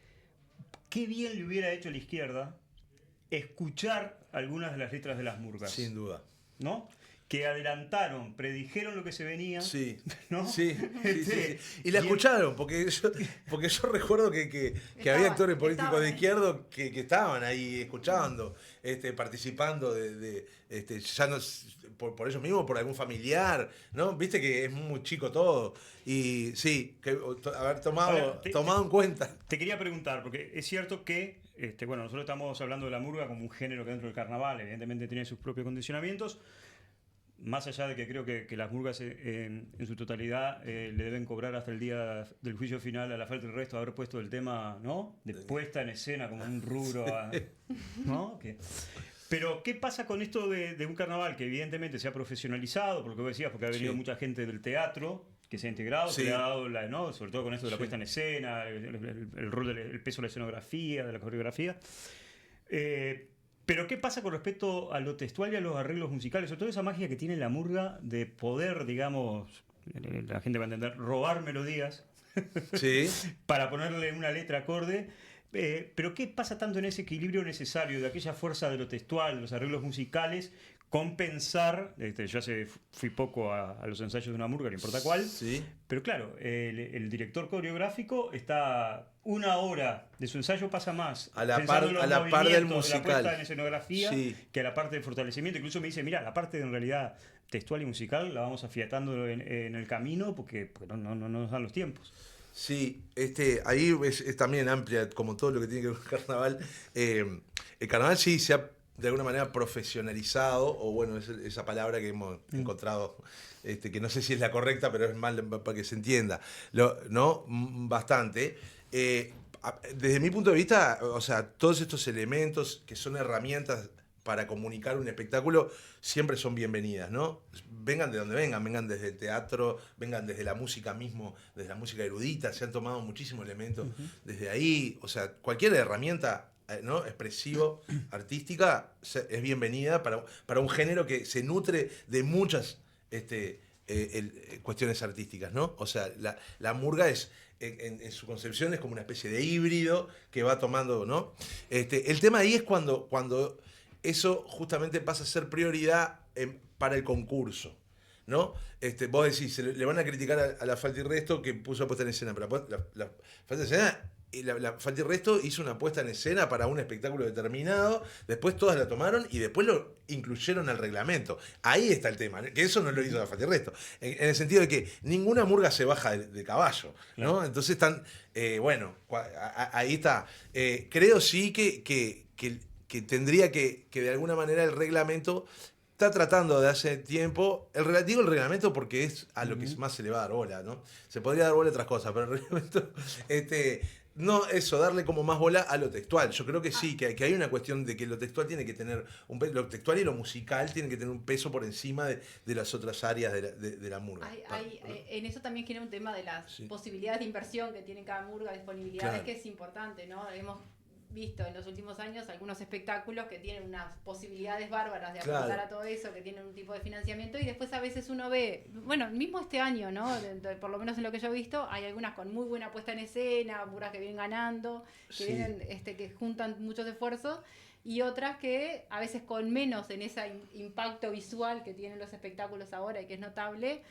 I: qué bien le hubiera hecho a la izquierda escuchar algunas de las letras de las murgas.
J: Sin duda.
I: ¿No? Que adelantaron, predijeron lo que se venía.
J: Sí,
I: ¿no?
J: sí. Y la escucharon, porque yo recuerdo que había actores políticos de izquierda que estaban ahí escuchando, participando ya no por ellos mismos, por algún familiar, ¿no? Viste que es muy chico todo. Y sí, que haber tomado en cuenta.
I: Te quería preguntar, porque es cierto que nosotros estamos hablando de la murga como un género que dentro del carnaval evidentemente tiene sus propios condicionamientos. Más allá de que creo que las murgas en su totalidad le deben cobrar hasta el día del juicio final a La Falta y Resto haber puesto el tema, ¿no? De puesta en escena como un rubro, ¿no? Pero, ¿qué pasa con esto de un carnaval que evidentemente se ha profesionalizado, por lo que vos decías, porque ha venido mucha gente del teatro, que se ha integrado,
J: Sí.
I: se ha dado ¿no? Sobre todo con esto de la
J: Sí.
I: puesta en escena, el rol el peso de la escenografía, de la coreografía. Pero ¿qué pasa con respecto a lo textual y a los arreglos musicales? Sobre todo esa magia que tiene la murga de poder, digamos, la gente va a entender, robar melodías
J: Sí.
I: para ponerle una letra acorde. Pero ¿qué pasa tanto en ese equilibrio necesario de aquella fuerza de lo textual, los arreglos musicales, compensar? Yo fui poco a los ensayos de una murga, no importa cuál,
J: Sí.
I: pero claro, el director coreográfico está una hora de su ensayo, pasa más
J: A la
I: pensando
J: par-
I: en los
J: a la par del
I: movimientos, de la
J: musical.
I: puesta en escenografía,
J: Sí.
I: que a la parte de fortalecimiento. Incluso me dice, mira, la parte en realidad textual y musical la vamos afiatando en el camino porque no nos dan los tiempos.
J: Sí, ahí es también amplia, como todo lo que tiene que ver con el carnaval. El carnaval sí se ha de alguna manera profesionalizado, o bueno, es esa palabra que hemos encontrado, que no sé si es la correcta, pero es mal para que se entienda, ¿no? Bastante. Desde mi punto de vista, o sea, todos estos elementos que son herramientas para comunicar un espectáculo siempre son bienvenidas, ¿no? Vengan de donde vengan desde el teatro, vengan desde la música mismo, desde la música erudita, se han tomado muchísimos elementos desde ahí, o sea, cualquier herramienta, ¿no? expresivo, artística, es bienvenida para un género que se nutre de muchas cuestiones artísticas, ¿no? O sea, la murga es, en su concepción, es como una especie de híbrido que va tomando, ¿no? El tema ahí es cuando eso justamente pasa a ser prioridad para el concurso, ¿no? Vos decís, le van a criticar a la Falta y Resto que puso puesta en escena, pero la Falta y Escena, la Falta y Resto hizo una puesta en escena para un espectáculo determinado, después todas la tomaron y después lo incluyeron al reglamento. Ahí está el tema, que eso no lo hizo la Falta y Resto, en el sentido de que ninguna murga se baja de caballo, ¿no?
I: Claro.
J: Entonces están, bueno, ahí está. Creo sí que tendría que de alguna manera el reglamento está tratando de hace tiempo, digo el reglamento porque es a lo que más se le va a dar bola, ¿no? Se podría dar bola a otras cosas, pero el reglamento, no eso, darle como más bola a lo textual. Yo creo que sí, que hay una cuestión de que lo textual tiene que tener lo textual y lo musical tienen que tener un peso por encima de las otras áreas de la murga.
G: En eso también quiere un tema de las posibilidades de inversión que tiene cada murga, disponibilidades,
J: Claro.
G: que es importante, ¿no? Hemos visto en los últimos años algunos espectáculos que tienen unas posibilidades bárbaras de aportar
J: Claro.
G: a todo eso, que tienen un tipo de financiamiento, y después a veces uno ve, bueno, mismo este año, ¿no? Por lo menos en lo que yo he visto, hay algunas con muy buena puesta en escena, murgas que vienen ganando, que
J: Sí.
G: vienen, que juntan muchos esfuerzos, y otras que a veces con menos en ese impacto visual que tienen los espectáculos ahora y que es notable,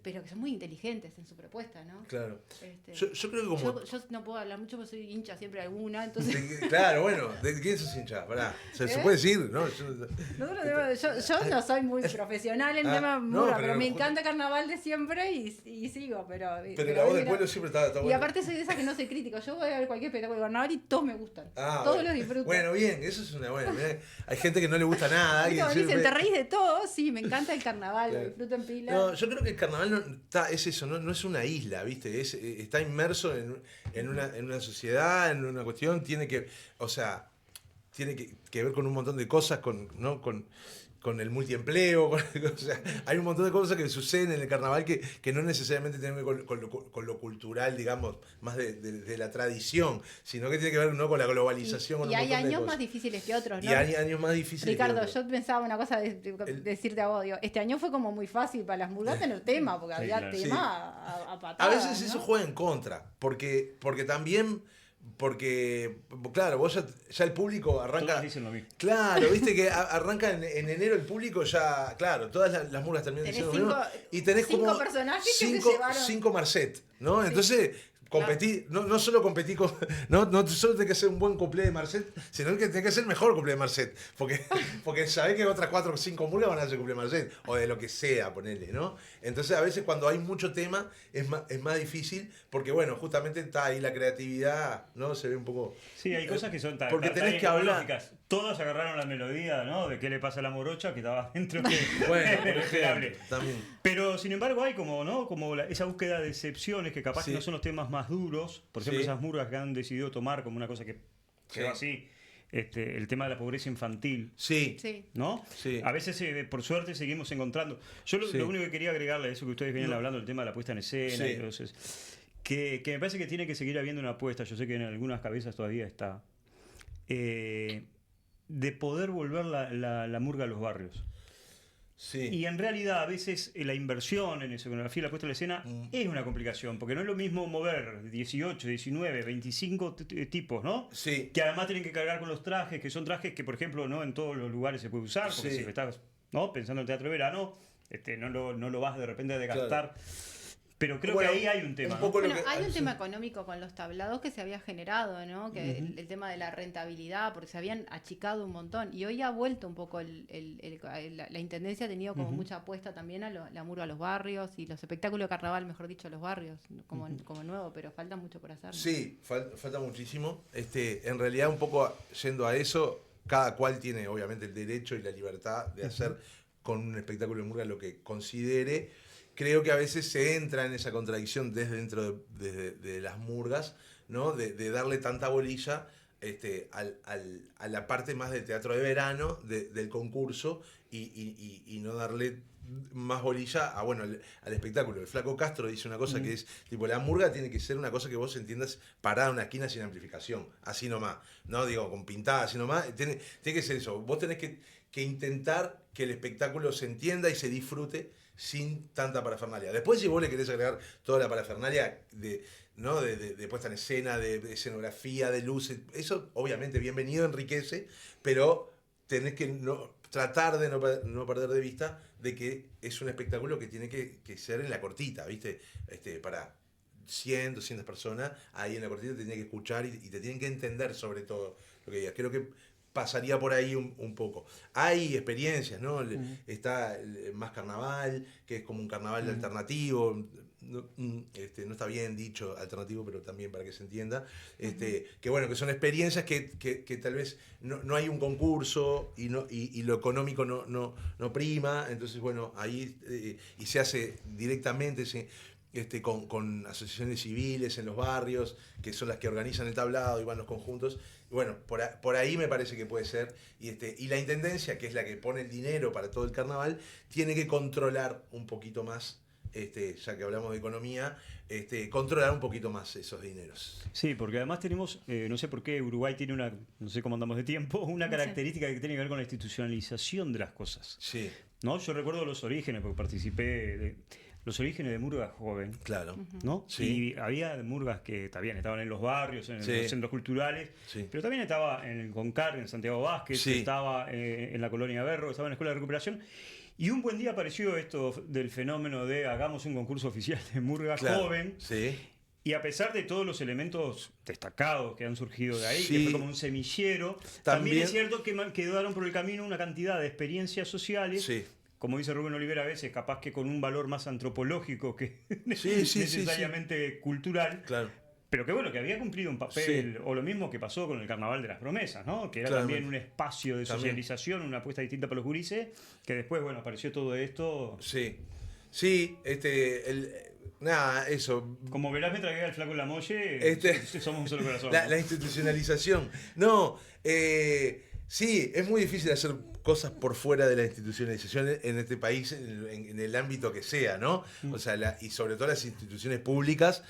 G: pero que son muy inteligentes en su propuesta, ¿no?
J: Claro. Yo creo que como...
G: Yo no puedo hablar mucho porque soy hincha siempre de alguna, entonces...
J: Claro, bueno, ¿de quién sos hincha? Pará, se puede decir, ¿no?
G: Yo no soy muy profesional en tema
J: no,
G: murga,
J: pero
G: pero me encanta Carnaval de siempre y sigo, pero
J: Pero la voz del pueblo siempre está
G: y
J: buena.
G: aparte soy de esa que no soy crítico, yo voy a ver cualquier espectáculo de Carnaval y todos me gustan, todos
J: Bueno.
G: los disfruto.
J: Bueno, bien, eso es una buena. Mirá, hay gente que no le gusta nada.
G: ¿Viste?
J: alguien
G: Dicen,
J: siempre-
G: te reís de todo, sí, me encanta el Carnaval,
J: Claro.
G: lo disfruto en pila.
J: No, yo creo que el carnaval es eso, no es una isla, ¿viste? Está inmerso en una sociedad, en una cuestión, tiene que ver con un montón de cosas, con el multiempleo, o sea, hay un montón de cosas que suceden en el carnaval que no necesariamente tienen que ver con lo cultural, digamos, más de la tradición, sino que tiene que ver, ¿no? con la globalización. con
G: Y
J: un
G: hay
J: montón de
G: años
J: cosas.
G: más difíciles que otros, ¿no?
J: Y hay años más difíciles.
G: Ricardo,
J: que otros.
G: yo pensaba una cosa de decirte a vos, digo, este año fue como muy fácil para las murgas tener tema, porque
I: Sí,
G: había
I: claro.
G: tema a
J: A
G: patadas,
J: veces eso
G: ¿no?
J: juega en contra, porque también, claro, vos ya el público arranca...
I: Todas dicen lo mismo.
J: Claro, viste que arranca en enero el público ya, claro, todas las murgas terminan
G: Tenés
J: diciendo lo mismo, y tenés
G: cinco
J: como
G: personajes que se llevaron.
J: 5 Marcet, ¿no? Entonces... Competí, no solo competí con. No solo tenés que hacer un buen cuplé de Marcet, sino que tenés que hacer el mejor cuplé de Marcet. Porque sabés que otras 4 o 5 murgas van a hacer cuplé de Marcet. O de lo que sea, ponele, ¿no? Entonces a veces cuando hay mucho tema es más difícil, porque bueno, justamente está ahí la creatividad, ¿no? Se ve un poco.
I: Sí, hay cosas que son tan
J: Porque tenés que hablar.
I: lógicas. Todos agarraron la melodía, ¿no? De qué le pasa a la morocha que estaba dentro que
J: Bueno, por
I: es esperable.
J: ejemplo, también.
I: Pero sin embargo hay como, ¿no? Como esa búsqueda de excepciones que capaz
J: Sí.
I: que no son los temas más duros. Por ejemplo,
J: Sí.
I: esas murgas que han decidido tomar como una cosa que
J: Sí.
I: va así. el tema de la pobreza infantil.
J: Sí.
I: ¿No?
J: Sí.
I: A veces, por suerte, seguimos encontrando. Yo lo único que quería agregarle a eso que ustedes venían hablando, el tema de la puesta en escena, y entonces, que me parece que tiene que seguir habiendo una apuesta, yo sé que en algunas cabezas todavía está, de poder volver la murga a los barrios.
J: Sí.
I: Y en realidad a veces la inversión en escenografía y la puesta en la escena es una complicación, porque no es lo mismo mover 18, 19, 25 tipos, ¿no?
J: Sí.
I: Que además tienen que cargar con los trajes, que son trajes que, por ejemplo, no en todos los lugares se puede usar, porque si estás, ¿no?, pensando en teatro de verano, no lo vas de repente a desgastar. Claro. Pero creo que ahí hay un tema.
G: Hay un tema económico con los tablados que se había generado, ¿no? Que el tema de la rentabilidad, porque se habían achicado un montón. Y hoy ha vuelto un poco la intendencia ha tenido como mucha apuesta también a la murga a los barrios y los espectáculos de carnaval, mejor dicho, a los barrios, como nuevo, pero falta mucho por hacer, ¿no?
J: Sí, falta muchísimo. En realidad, un poco yendo a eso, cada cual tiene obviamente el derecho y la libertad de hacer con un espectáculo de murga lo que considere. Creo que a veces se entra en esa contradicción desde dentro de las murgas, ¿no? De darle tanta bolilla a la parte más del teatro de verano, del concurso, y no darle más bolilla al espectáculo. El Flaco Castro dice una cosa que es, tipo, la murga tiene que ser una cosa que vos entiendas parada en una esquina sin amplificación, así nomás, no digo con pintada, así nomás, tiene que ser eso. Vos tenés que intentar que el espectáculo se entienda y se disfrute sin tanta parafernalia. Después, si vos le querés agregar toda la parafernalia de puesta en escena, de escenografía, de luces, eso obviamente bienvenido, enriquece, pero tenés que tratar de no perder de vista de que es un espectáculo que tiene que ser en la cortita, ¿viste? Para 100, 200 personas, ahí en la cortita te tienen que escuchar y te tienen que entender sobre todo lo que digas. Creo que pasaría por ahí un poco. Hay experiencias, ¿no? Está el Más Carnaval, que es como un carnaval alternativo. No está bien dicho alternativo, pero también para que se entienda. Que bueno, que son experiencias que tal vez no hay un concurso y lo económico no prima. Entonces, bueno, ahí y se hace directamente, con asociaciones civiles en los barrios, que son las que organizan el tablado y van los conjuntos. Bueno, por ahí me parece que puede ser. Y la intendencia, que es la que pone el dinero para todo el carnaval, tiene que controlar un poquito más, ya que hablamos de economía, controlar un poquito más esos dineros.
I: Sí, porque además tenemos, no sé por qué Uruguay tiene no sé cómo andamos de tiempo, una característica que tiene que ver con la institucionalización de las cosas.
J: Sí.
I: ¿No? Yo recuerdo los orígenes, porque participé los orígenes de murga joven.
J: Claro.
I: ¿No?
J: Sí.
I: Y había murgas que también estaban en los barrios, en los centros culturales, pero también estaba en el Concar, en Santiago Vázquez, estaba en la Colonia Berro, estaba en la Escuela de Recuperación. Y un buen día apareció esto del fenómeno de hagamos un concurso oficial de murga joven.
J: Sí.
I: Y a pesar de todos los elementos destacados que han surgido de ahí, que fue como un semillero, también es cierto que quedaron por el camino una cantidad de experiencias sociales. Sí. Como dice Rubén Olivera, a veces capaz que con un valor más antropológico que necesariamente cultural, pero que bueno, que había cumplido un papel, o lo mismo que pasó con el Carnaval de las Promesas, ¿no? Que era también un espacio de socialización, una apuesta distinta para los gurises, que después, bueno, apareció todo esto.
J: Sí, nada, eso.
I: Como verás, mientras que el Flaco Lamolle, somos un solo corazón.
J: La institucionalización. No, sí, es muy difícil hacer cosas por fuera de la institucionalización en este país, en el ámbito que sea, ¿no? O sea, y sobre todo las instituciones públicas,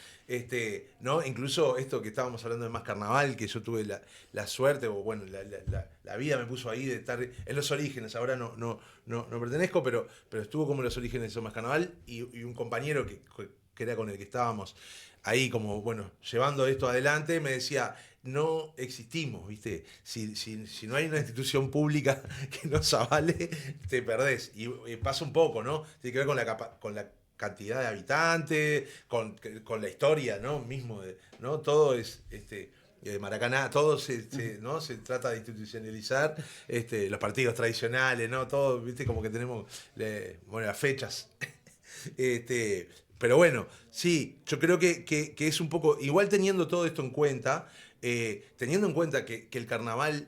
J: ¿no? Incluso esto que estábamos hablando de Más Carnaval, que yo tuve la suerte, o bueno, la vida me puso ahí de estar en los orígenes. Ahora no pertenezco, pero estuvo como en los orígenes de Más Carnaval, y un compañero que era con el que estábamos ahí como, bueno, llevando esto adelante, me decía, no existimos, ¿viste? Si no hay una institución pública que nos avale, te perdés. Y pasa un poco, ¿no? Tiene que ver con la cantidad de habitantes, con la historia, ¿no? Mismo, ¿no? Todo es... Maracaná, todo ¿no? Se trata de institucionalizar, los partidos tradicionales, ¿no? Todo, ¿viste? Como que tenemos, las fechas. Pero bueno, sí, yo creo que es un poco, igual teniendo todo esto en cuenta, teniendo en cuenta que el carnaval,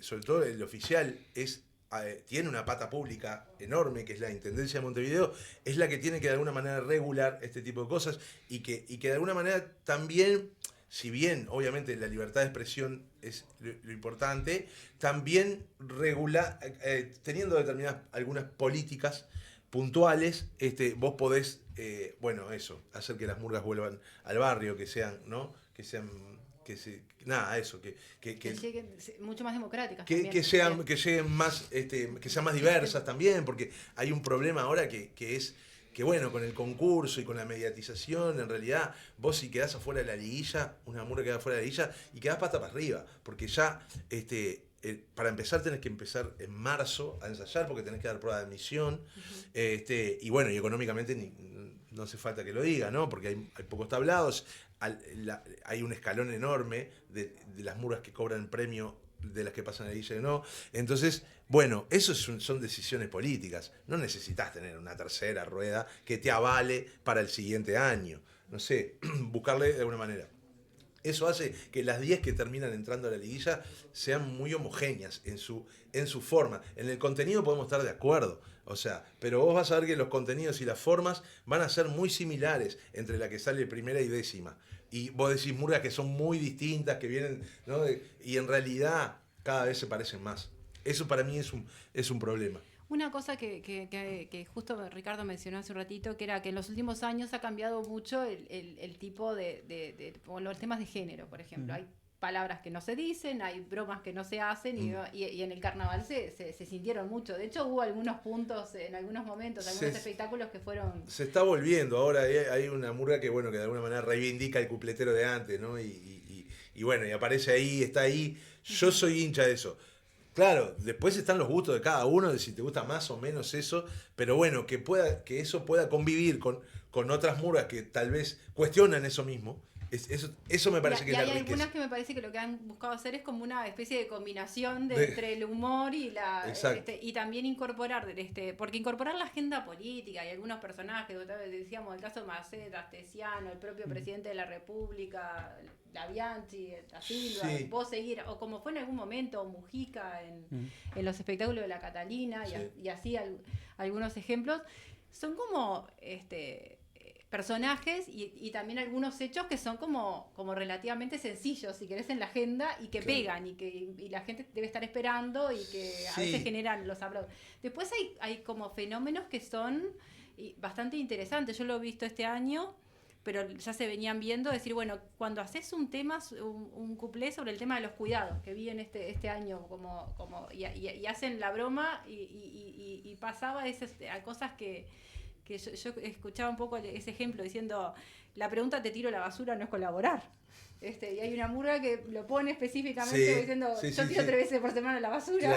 J: sobre todo el oficial, tiene una pata pública enorme, que es la Intendencia de Montevideo, es la que tiene que de alguna manera regular este tipo de cosas, y que de alguna manera también si bien obviamente la libertad de expresión es lo importante, también teniendo determinadas algunas políticas puntuales, vos podés, hacer que las murgas vuelvan al barrio, que sean, ¿no? Que sean,
G: que lleguen mucho más democráticas.
J: Que lleguen más, que sean más diversas también, porque hay un problema ahora que es que bueno, con el concurso y con la mediatización, en realidad, vos si quedás afuera de la liguilla, una murga queda afuera de la liguilla y quedás pata para arriba, porque ya, para empezar tenés que empezar en marzo a ensayar, porque tenés que dar prueba de admisión, y bueno, y económicamente no hace falta que lo diga, ¿no? Porque hay pocos tablados, hay un escalón enorme de las murgas que cobran premio de las que pasan a la liguilla y no. Entonces, bueno, eso son decisiones políticas. No necesitas tener una tercera rueda que te avale para el siguiente año. No sé, buscarle de alguna manera. Eso hace que las 10 que terminan entrando a la liguilla sean muy homogéneas en su forma. En el contenido podemos estar de acuerdo, o sea, pero vos vas a ver que los contenidos y las formas van a ser muy similares entre la que sale primera y décima. Y vos decís murgas que son muy distintas, que vienen, ¿no? Y en realidad cada vez se parecen más. Eso para mí es un problema.
G: Una cosa que justo Ricardo mencionó hace un ratito, que era que en los últimos años ha cambiado mucho el tipo de los temas de género, por ejemplo. Hay palabras que no se dicen, hay bromas que no se hacen y en el carnaval se sintieron mucho. De hecho, hubo algunos puntos, en algunos momentos, algunos espectáculos que fueron...
J: Se está volviendo. Ahora hay una murga que, bueno, que de alguna manera reivindica el cupletero de antes, ¿no? Y bueno, y aparece ahí, está ahí. Yo soy hincha de eso. Claro, después están los gustos de cada uno, de si te gusta más o menos eso, pero bueno, que eso pueda convivir con otras murgas que tal vez cuestionan eso mismo. Eso me parece que es la riqueza.
G: Hay algunas que me parece que lo que han buscado hacer es como una especie de combinación entre el humor y y también incorporar, porque incorporar la agenda política y algunos personajes, decíamos el caso de Maceta, Astesiano, el propio presidente de la República, la Bianchi, la Silva, vos seguir, o como fue en algún momento Mujica en los espectáculos de la Catalina y así algunos ejemplos, son como personajes y también algunos hechos que son como relativamente sencillos, si querés, en la agenda y que pegan y la gente debe estar esperando y que a veces generan los aplausos. Después hay como fenómenos que son bastante interesantes. Yo lo he visto este año, pero ya se venían viendo, decir, bueno, cuando haces un tema, un cuplé sobre el tema de los cuidados, que vi en este año, y hacen la broma y pasaba a cosas que yo escuchaba un poco ese ejemplo diciendo, la pregunta te tiro la basura no es colaborar. Y hay una murga que lo pone específicamente diciendo, yo tiro 3 veces por semana la basura.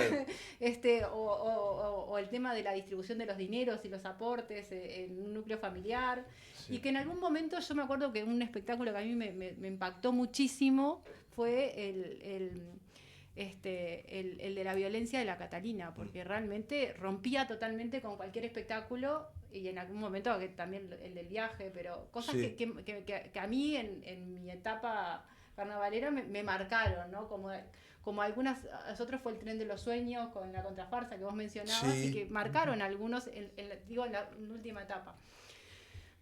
G: Claro. O el tema de la distribución de los dineros y los aportes en un núcleo familiar. Sí. Y que en algún momento yo me acuerdo que un espectáculo que a mí me impactó muchísimo fue el de la violencia de la Catalina, porque realmente rompía totalmente con cualquier espectáculo, y en algún momento que también el del viaje, pero cosas que a mí en mi etapa carnavalera me marcaron, ¿no? Como algunas, otros fue el Tren de los Sueños con la contrafarsa que vos mencionabas, y que marcaron algunos en la última etapa.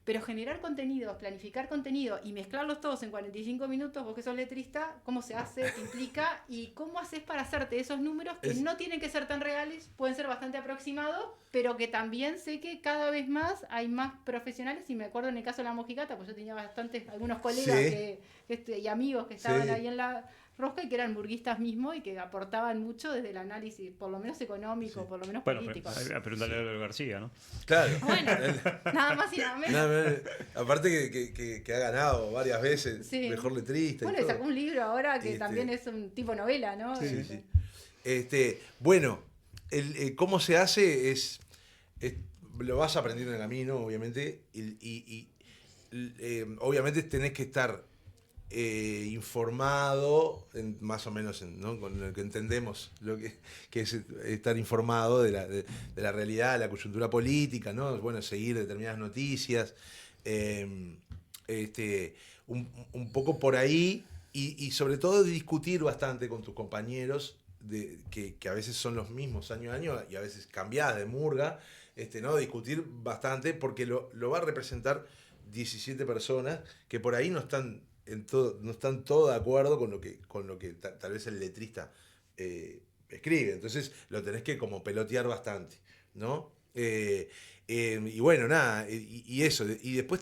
G: Pero generar contenidos, planificar contenido y mezclarlos todos en 45 minutos, vos que sos letrista, ¿cómo se hace? ¿Qué implica? ¿Y cómo haces para hacerte esos números que no tienen que ser tan reales? Pueden ser bastante aproximados, pero que también sé que cada vez más hay más profesionales. Y me acuerdo en el caso de la Mojicata, pues yo tenía algunos colegas y amigos que estaban ahí en la rosca y que eran burguistas mismos y que aportaban mucho desde el análisis, por lo menos económico, por lo menos político.
I: A preguntarle a Leo García, ¿no?
J: Claro.
G: Bueno, nada más y nada menos.
J: Aparte que ha ganado varias veces, mejor letrista.
G: Bueno, y sacó un libro ahora que también es un tipo novela, ¿no?
J: Sí. Bueno, cómo se hace es lo vas aprendiendo en el camino, obviamente, y obviamente tenés que estar informado, más o menos, ¿no? Con lo que entendemos lo que es estar informado de la realidad, de la coyuntura política, ¿no? Bueno, seguir determinadas noticias, un poco por ahí, y sobre todo discutir bastante con tus compañeros, que a veces son los mismos año a año y a veces cambiadas de murga, ¿no? Discutir bastante porque lo va a representar 17 personas que por ahí no están no están todos de acuerdo con lo que tal vez el letrista escribe. Entonces lo tenés que como pelotear bastante, ¿no? Y bueno, nada, y eso. Y después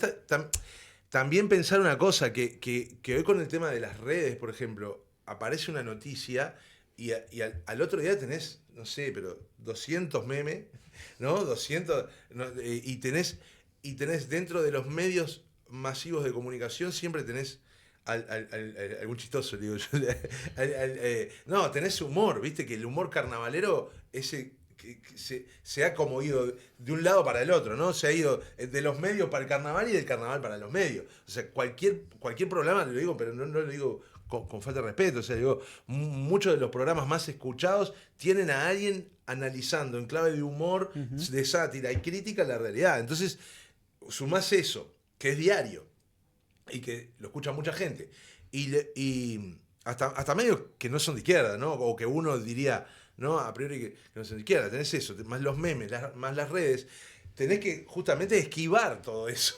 J: también pensar una cosa, que hoy con el tema de las redes, por ejemplo, aparece una noticia y al otro día tenés, no sé, pero 200 memes, ¿no? 200, ¿no? Y tenés dentro de los medios masivos de comunicación, siempre tenés algún chistoso, digo yo. No, tenés humor, viste, que el humor carnavalero, ese que se ha como ido de un lado para el otro, ¿no? Se ha ido de los medios para el carnaval y del carnaval para los medios. O sea, cualquier programa, lo digo, pero no lo digo con falta de respeto. O sea, digo, muchos de los programas más escuchados tienen a alguien analizando en clave de humor, de sátira y crítica la realidad. Entonces, sumás eso, que es diario y que lo escucha mucha gente. Y hasta medios que no son de izquierda, ¿no? O que uno diría, ¿no? A priori que no son de izquierda. Tenés eso, más los memes, más las redes. Tenés que justamente esquivar todo eso.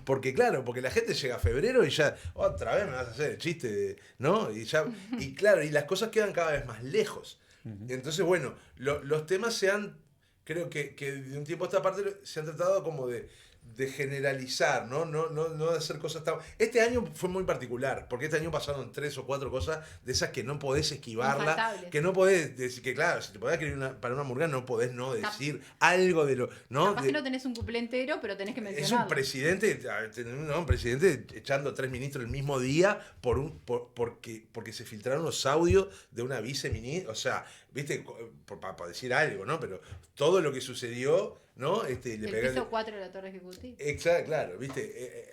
J: Porque claro, porque la gente llega a febrero y ya, otra vez me vas a hacer el chiste, ¿no? Y claro, y las cosas quedan cada vez más lejos. Entonces, bueno, los temas creo que de un tiempo a esta parte se han tratado como de generalizar, ¿no? No de hacer cosas tan... Este año fue muy particular, porque este año pasaron 3 o 4 cosas de esas que no podés esquivarla,
G: Infaltables.
J: que no podés decir, que claro, si te podés escribir para una murga no podés no decir algo de lo... ¿no?
G: Capaz que no tenés un cuplé entero, pero tenés que
J: Es
G: mencionarlo.
J: un presidente echando 3 ministros el mismo día porque se filtraron los audios de una viceministra, o sea, viste, para decir algo, ¿no? Pero todo lo que sucedió, ¿no?
G: El piso 4 de la Torre Ejecutiva.
J: Exacto, claro, viste.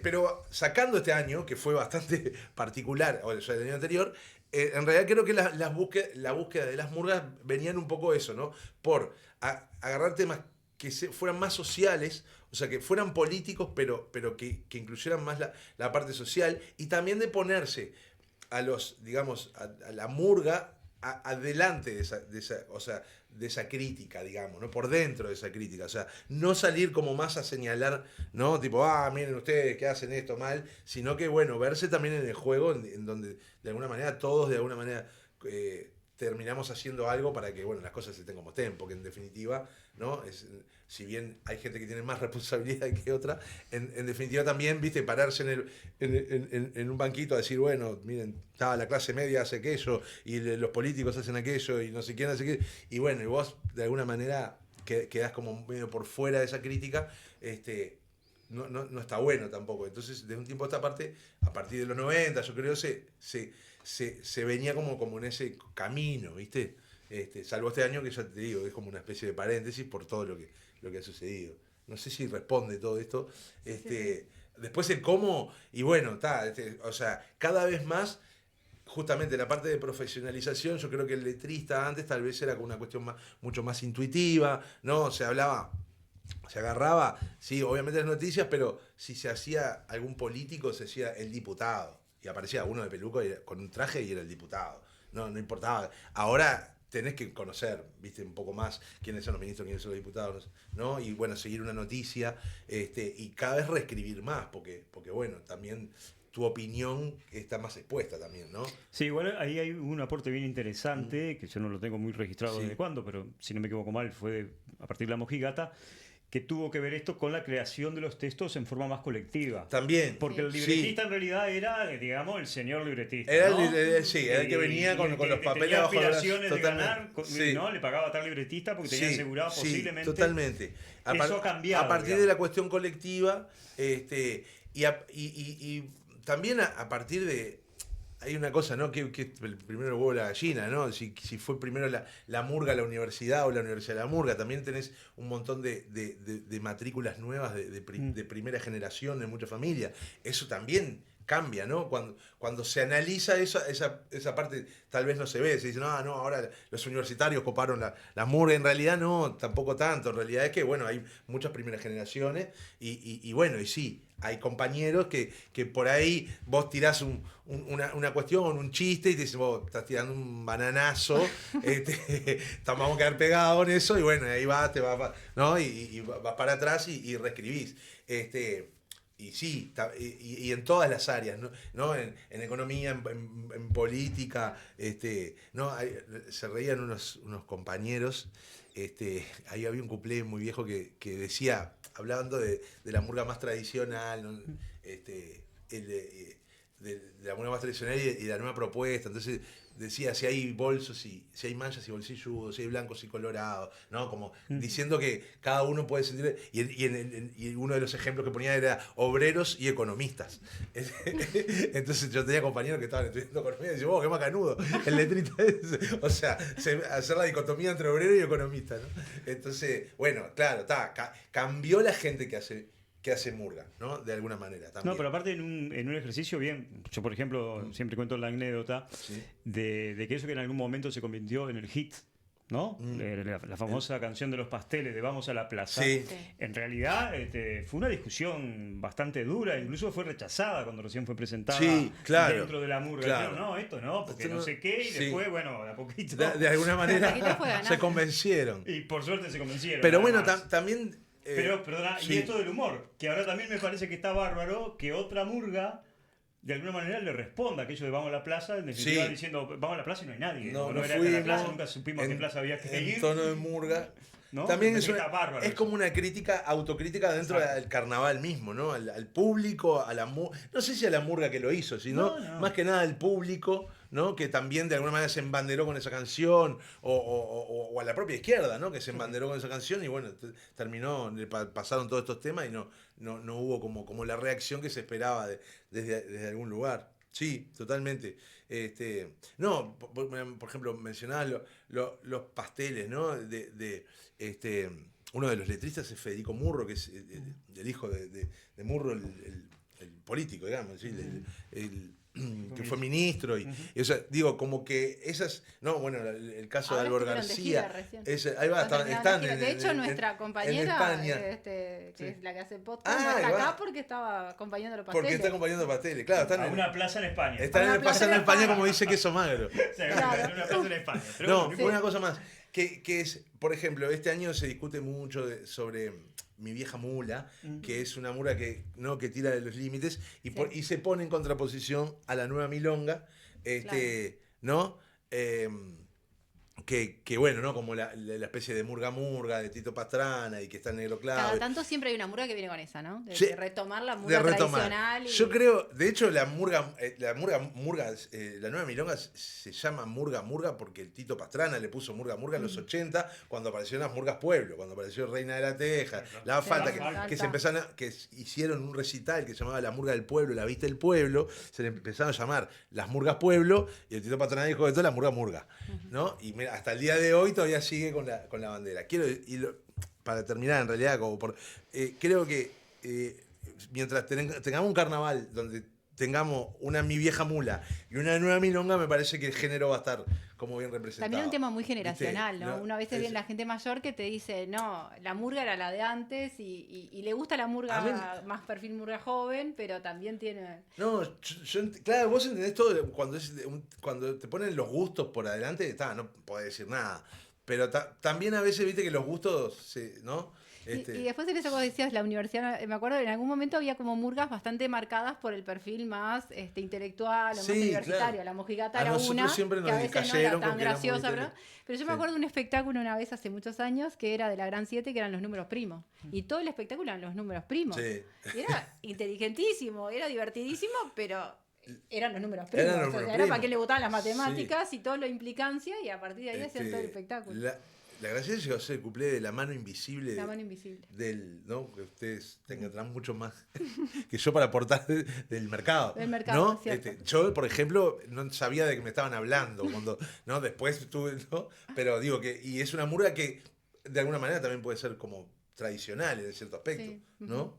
J: Pero sacando este año, que fue bastante particular, o sea, el año anterior, en realidad creo que la búsqueda de las murgas venían un poco eso, ¿no? Por agarrar temas que fueran más sociales, o sea, que fueran políticos, pero que incluyeran más la parte social, y también de ponerse a la murga adelante de esa crítica, digamos, ¿no? Por dentro de esa crítica. O sea, no salir como más a señalar, ¿no? Tipo, miren ustedes que hacen esto mal, sino que, bueno, verse también en el juego en donde, de alguna manera, todos de alguna manera terminamos haciendo algo para que, bueno, las cosas estén como estén, porque en definitiva, ¿no? Si bien hay gente que tiene más responsabilidad que otra, en definitiva también, viste, pararse en un banquito a decir, bueno, miren, la clase media hace aquello, y los políticos hacen aquello, y no sé quién hace aquello, y bueno, y vos de alguna manera quedás como medio por fuera de esa crítica, no está bueno tampoco. Entonces, de un tiempo a esta parte, a partir de los 90, yo creo, se venía como en ese camino, ¿viste? Salvo este año, que ya te digo, es como una especie de paréntesis por todo lo que ha sucedido. No sé si responde todo esto.
G: Sí.
J: Después el cómo, y bueno, o sea, cada vez más, justamente la parte de profesionalización, yo creo que el letrista antes tal vez era como una cuestión mucho más intuitiva, ¿no? Se agarraba, sí, obviamente las noticias, pero si se hacía algún político, se hacía el diputado. Y aparecía uno de peluca con un traje y era el diputado. No importaba. Ahora tenés que conocer, viste, un poco más quiénes son los ministros, quiénes son los diputados, ¿no? Y bueno, seguir una noticia, y cada vez reescribir más, porque bueno, también tu opinión está más expuesta también, ¿no?
I: Sí, igual ahí hay un aporte bien interesante, que yo no lo tengo muy registrado
J: Sí.
I: desde cuándo, pero si no me equivoco mal, fue a partir de La Mojigata, que tuvo que ver esto con la creación de los textos en forma más colectiva.
J: También.
I: Porque el libretista en realidad era, digamos, el señor libretista.
J: Era
I: ¿no?
J: el que venía con los papeles
I: tenía
J: abajo de las-
I: aspiraciones de
J: totalmente.
I: ganar,
J: Sí.
I: ¿no? Le pagaba a tal libretista porque tenía asegurado
J: sí,
I: posiblemente.
J: Totalmente.
I: Eso ha cambiado.
J: A partir
I: digamos.
J: de la cuestión colectiva, y también a partir de... Hay una cosa, ¿no? Que el primero el huevo o la gallina, ¿no? Si fue primero la murga, la universidad, o la universidad la murga. También tenés un montón de matrículas nuevas de primera generación en muchas familias. Eso también cambia, ¿no? Cuando se analiza esa parte, tal vez no se ve. Se dice, no, ahora los universitarios coparon la murga. En realidad no, tampoco tanto. En realidad es que, bueno, hay muchas primeras generaciones y bueno, y sí, hay compañeros que por ahí vos tirás una cuestión, un chiste, y te dicen, vos estás tirando un bananazo, vamos a quedar pegados en eso, y bueno, ahí vas, ¿no? Y vas para atrás y reescribís. y sí, y en todas las áreas, ¿no? En economía, en política, ¿no? Se reían unos compañeros, ahí había un cuplé muy viejo que decía, hablando de la murga más tradicional, ¿no? De la murga más tradicional y la nueva propuesta, entonces decía si hay bolsos si hay manchas y bolsilludos, si hay blancos y colorados, ¿no? Como diciendo que cada uno puede sentir, y uno de los ejemplos que ponía era obreros y economistas. Entonces yo tenía compañeros que estaban estudiando economía y decían, qué macanudo, el letrito ese. O sea, hacer la dicotomía entre obrero y economista, ¿no? Entonces, bueno, claro, cambió la gente que hace murga, ¿no? De alguna manera también.
I: No, pero aparte en un ejercicio bien, yo por ejemplo siempre cuento la anécdota de que eso que en algún momento se convirtió en el hit, ¿no? La famosa canción de los pasteles de Vamos a la Plaza.
J: Sí.
I: En realidad fue una discusión bastante dura, incluso fue rechazada cuando recién fue presentada dentro de la murga.
J: Claro.
I: Dijeron, no, esto no, porque no sé qué, y después, bueno, de a poquito.
J: De alguna manera se convencieron.
I: Y por suerte se convencieron.
J: Pero bueno, también...
I: Perdona, y esto del humor, que ahora también me parece que está bárbaro que otra murga de alguna manera le responda aquello de vamos a la plaza, en definitiva diciendo vamos a la plaza y no hay nadie.
J: No
I: era
J: fuimos,
I: la plaza, nunca supimos a qué plaza había que ir.
J: En tono de murga.
I: ¿No?
J: También es como una autocrítica dentro del carnaval mismo, ¿no? Al público, no sé si a la murga que lo hizo, sino más que nada al público, ¿no? Que también de alguna manera se embanderó con esa canción, o a la propia izquierda, ¿no? Que se embanderó con esa canción y bueno, pasaron todos estos temas y no hubo como la reacción que se esperaba desde algún lugar. Sí, totalmente. No, por ejemplo, mencionabas los pasteles, ¿no? Uno de los letristas es Federico Murro, que es el hijo de Murro, el político, digamos, ¿sí? Que fue ministro o sea, digo, como que esas, no, bueno, el caso de Álvaro García, ahí va, están
G: de hecho nuestra compañera que es la que hace podcast está acá porque estaba acompañando los pasteles.
J: Porque está acompañando pasteles, claro, están
I: en una plaza en España.
J: Están en una plaza en España, como dice Queso Magro.
I: Claro. En una plaza en España. Pero
J: no, una cosa más, que es, por ejemplo, este año se discute mucho sobre Mi Vieja Mula, que es una murga que tira de los límites y se pone en contraposición a la Nueva Milonga, ¿no? Que bueno, ¿no? Como la especie de murga de Tito Pastrana y que está en Negro Clave.
G: Cada tanto siempre hay una murga que viene con esa, ¿no? De retomar la murga tradicional.
J: Yo creo, de hecho, la Nueva Milonga se llama murga porque el Tito Pastrana le puso murga en los 80, cuando aparecieron las murgas pueblo, cuando apareció Reina de la Teja, La Falta, que hicieron un recital que se llamaba La Murga del Pueblo, La Vista del Pueblo, se le empezaron a llamar las murgas pueblo, y el Tito Pastrana dijo esto, la murga, ¿no? Y mira, hasta el día de hoy todavía sigue con la bandera. Para terminar, en realidad, creo que mientras tengamos un carnaval donde tengamos una Mi Vieja Mula y una Nueva Milonga, me parece que el género va a estar como bien representado.
G: También es un tema muy generacional, ¿no? Una vez viene la gente mayor que te dice, no, la murga era la de antes y le gusta la murga, más perfil murga joven, pero también tiene...
J: No, claro, vos entendés todo, cuando te ponen los gustos por adelante, no podés decir nada, pero también a veces viste que los gustos, ¿no?
G: Y después en eso que decías, la universidad, me acuerdo, en algún momento había como murgas bastante marcadas por el perfil más intelectual o más universitario. Claro. La mojigata era una que a veces no era tan graciosa, pero yo me acuerdo de un espectáculo una vez hace muchos años que era de la Gran 7, que eran los números primos. Y todo el espectáculo eran los números primos. Sí. Era inteligentísimo, era divertidísimo, pero... eran los números primos. Era para quien le gustaban las matemáticas y todo lo implicancia, y a partir de ahí hacían todo el espectáculo.
J: La gracia llegó a ser el cuplé de La Mano Invisible.
G: La Mano Invisible.
J: ¿No? Que ustedes tendrán mucho más que yo para aportar del mercado.
G: Del mercado,
J: ¿no?
G: Cierto.
J: Yo, por ejemplo, no sabía de qué me estaban hablando. ¿No? Después tuve, ¿no? Pero digo y es una murga que de alguna manera también puede ser como tradicional en cierto aspecto. ¿No?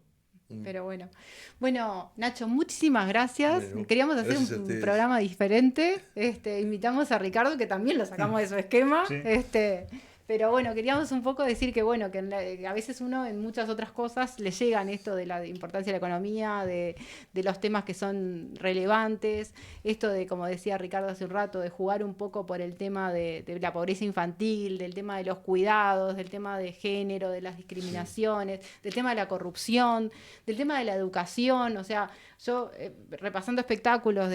G: Pero bueno, Nacho, muchísimas gracias. Queríamos hacer un programa diferente. Invitamos a Ricardo, que también lo sacamos de su esquema. Sí. Pero bueno, queríamos un poco decir que bueno, que a veces uno en muchas otras cosas le llegan esto de la importancia de la economía, de los temas que son relevantes, esto de, como decía Ricardo hace un rato, de jugar un poco por el tema de la pobreza infantil, del tema de los cuidados, del tema de género, de las discriminaciones, del tema de la corrupción, del tema de la educación. O sea, yo repasando espectáculos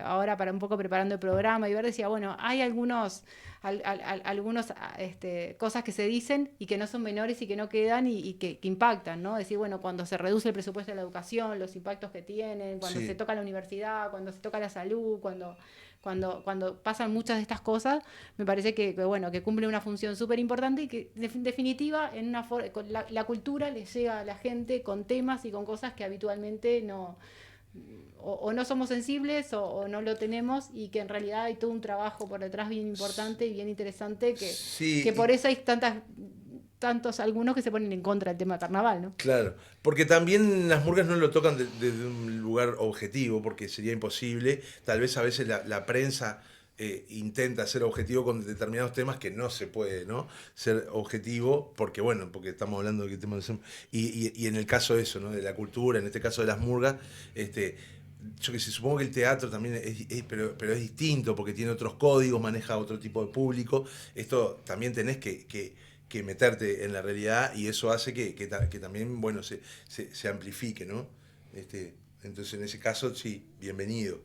G: ahora para un poco preparando el programa y ver, decía, bueno, hay algunos cosas que se dicen y que no son menores y que no quedan y que impactan, ¿no? Decir, bueno, cuando se reduce el presupuesto de la educación, los impactos que tienen, cuando se toca la universidad, cuando se toca la salud, cuando pasan muchas de estas cosas, me parece que cumple una función súper importante y que, en definitiva, la cultura le llega a la gente con temas y con cosas que habitualmente no somos sensibles o no lo tenemos, y que en realidad hay todo un trabajo por detrás bien importante y bien interesante que por eso hay tantos algunos que se ponen en contra del tema del carnaval, ¿no?
J: Claro, porque también las murgas no lo tocan desde un lugar objetivo, porque sería imposible. Tal vez a veces la prensa intenta ser objetivo con determinados temas que no se puede, ¿no? Ser objetivo, porque estamos hablando de qué temas y en el caso de eso, ¿no? De la cultura, en este caso de las murgas, yo que sé, supongo que el teatro también pero es distinto, porque tiene otros códigos, maneja otro tipo de público. Esto también tenés que meterte en la realidad, y eso hace que también, se amplifique, ¿no? Entonces, en ese caso, sí, bienvenido.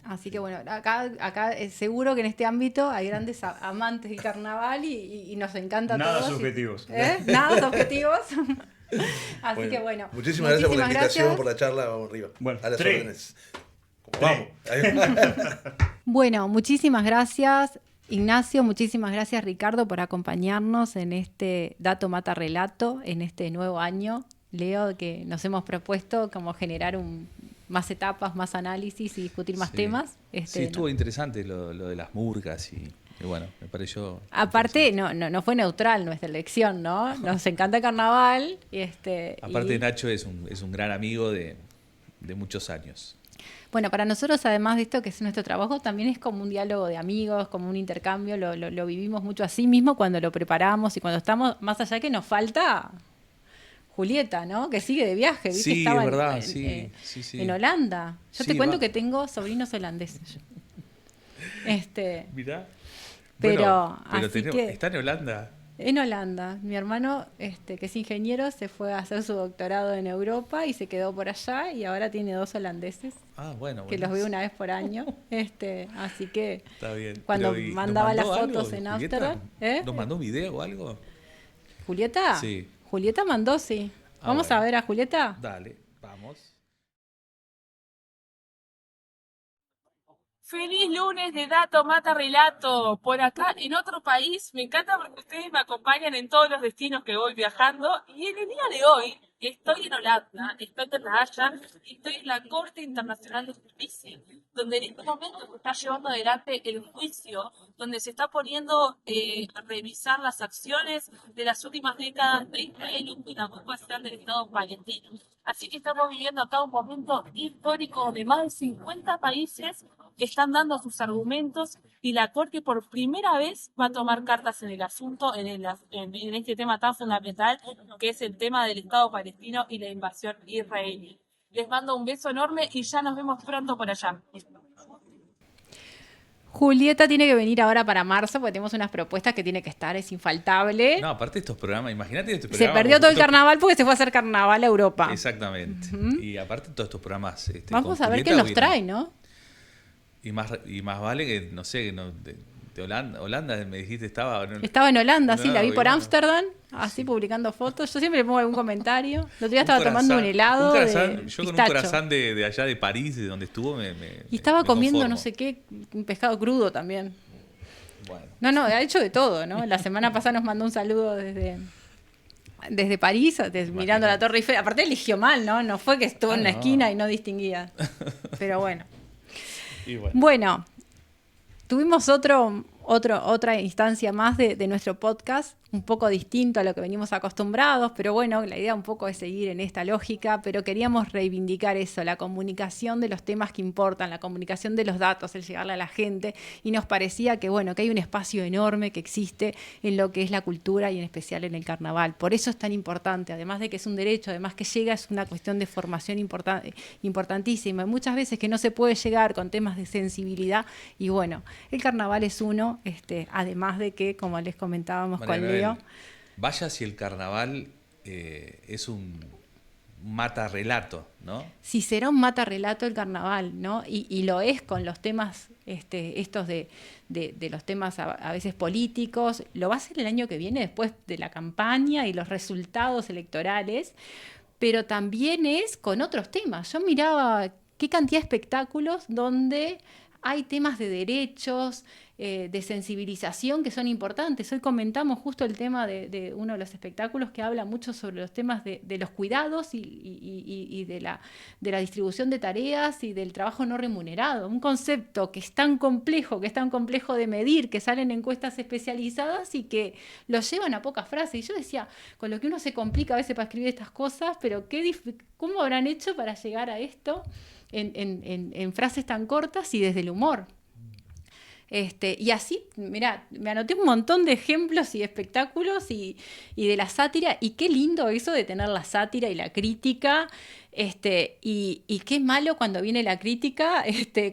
G: Así que bueno, acá es seguro que en este ámbito hay grandes amantes del carnaval y nos encanta
I: Nada
G: todos.
I: subjetivos.
G: Nada objetivos. Así que bueno.
J: Muchísimas gracias por la invitación, por la charla. Vamos arriba.
I: Bueno,
J: a las órdenes. Vamos.
G: Bueno, muchísimas gracias, Ignacio. Muchísimas gracias, Ricardo, por acompañarnos en este Dato Mata Relato, en este nuevo año. Leo, que nos hemos propuesto como generar más etapas, más análisis y discutir más temas.
H: Sí, estuvo interesante lo de las murgas y bueno, me pareció...
G: Aparte, no fue neutral nuestra elección, ¿no? Nos encanta el carnaval.
H: Aparte, Nacho es un gran amigo de muchos años.
G: Bueno, para nosotros, además de esto que es nuestro trabajo, también es como un diálogo de amigos, como un intercambio. Lo vivimos mucho así mismo cuando lo preparamos y cuando estamos, más allá que nos falta... Julieta, ¿no? Que sigue de viaje, ¿viste?
H: Sí,
G: estaba
H: es verdad,
G: en Holanda. Yo te cuento que tengo sobrinos holandeses.
H: Mirá.
G: Pero
H: ¿está en Holanda?
G: En Holanda. Mi hermano, que es ingeniero, se fue a hacer su doctorado en Europa y se quedó por allá, y ahora tiene 2 holandeses. Que los veo una vez por año. Así que
H: está bien.
G: Cuando mandaba las fotos en Ámsterdam.
H: ¿Nos mandó un video o algo?
G: ¿Julieta?
H: Sí.
G: Julieta mandó, sí. ¿Vamos a ver a Julieta?
H: Dale, vamos.
K: Feliz lunes de Dato Mata Relato. Por acá, en otro país, me encanta porque ustedes me acompañan en todos los destinos que voy viajando. Y en el día de hoy, estoy en Holanda, estoy en La Haya, estoy en la Corte Internacional de Justicia, donde en este momento se está llevando adelante el juicio, donde se está poniendo a revisar las acciones de las últimas décadas de Israel en la ocupación del Estado palestino. Así que estamos viviendo acá un momento histórico donde más de 50 países están dando sus argumentos, y la Corte por primera vez va a tomar cartas en el asunto, en este tema tan fundamental que es el tema del Estado palestino y la invasión israelí. Les mando un beso enorme y ya nos vemos pronto por allá.
G: Julieta tiene que venir ahora para marzo porque tenemos unas propuestas que tiene que estar, es infaltable.
H: No, aparte de estos programas, imagínate este programa.
G: Se perdió todo el carnaval porque se fue a hacer carnaval a Europa.
H: Exactamente. Y aparte todos estos programas...
G: Vamos a ver qué nos trae, ¿no?
H: Y más vale que, no sé, de Holanda me dijiste estaba...
G: Estaba en Holanda, sí, la vi por Ámsterdam, así publicando fotos. Yo siempre le pongo algún comentario. El otro día estaba tomando un helado
H: yo con un corazón de allá de París, de donde estuvo,
G: y estaba comiendo no sé qué, un pescado crudo también. Bueno. No, ha hecho de todo, ¿no? La semana pasada nos mandó un saludo desde París, mirando la Torre Eiffel. Aparte eligió mal, ¿no? No fue que estuvo en una esquina y no distinguía. Pero bueno. Bueno, tuvimos otra instancia más de nuestro podcast un poco distinto a lo que venimos acostumbrados, pero bueno, la idea un poco es seguir en esta lógica, pero queríamos reivindicar eso, la comunicación de los temas que importan, la comunicación de los datos, el llegarle a la gente, y nos parecía que bueno, que hay un espacio enorme que existe en lo que es la cultura y en especial en el carnaval. Por eso es tan importante, además de que es un derecho, además que llega, es una cuestión de formación importantísima. Y muchas veces que no se puede llegar con temas de sensibilidad, y bueno, el carnaval es uno, además de que, como les comentábamos con Leo,
H: vaya si el carnaval es un matarrelato, ¿no?
G: Si será un matarrelato el carnaval, ¿no? Y lo es con los temas estos de los temas a veces políticos. Lo va a ser el año que viene, después de la campaña y los resultados electorales, pero también es con otros temas. Yo miraba qué cantidad de espectáculos donde hay temas de derechos, de sensibilización que son importantes. Hoy comentamos justo el tema de uno de los espectáculos que habla mucho sobre los temas de los cuidados y de la distribución de tareas y del trabajo no remunerado. Un concepto que es tan complejo de medir, que salen encuestas especializadas y que lo llevan a pocas frases. Y yo decía, con lo que uno se complica a veces para escribir estas cosas, pero ¿cómo habrán hecho para llegar a esto en frases tan cortas y desde el humor? Y así, mirá, me anoté un montón de ejemplos y espectáculos y de la sátira, y qué lindo eso de tener la sátira y la crítica, y qué malo cuando viene la crítica,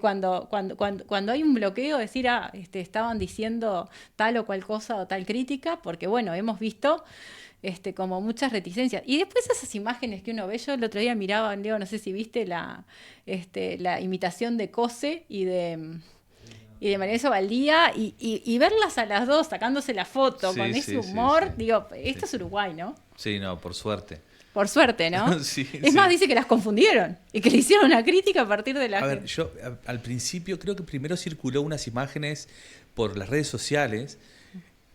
G: cuando hay un bloqueo, decir, estaban diciendo tal o cual cosa o tal crítica, porque bueno, hemos visto como muchas reticencias. Y después esas imágenes que uno ve, yo el otro día miraba, Leo, no sé si viste la imitación de Cose y de María Eso Valdía, y verlas a las dos sacándose la foto con ese humor, digo, esto es Uruguay, ¿no?
H: Sí, no, por suerte.
G: Por suerte, ¿no?
H: Sí,
G: es más, dice que las confundieron y que le hicieron una crítica a partir de la...
H: A ver, yo al principio creo que primero circuló unas imágenes por las redes sociales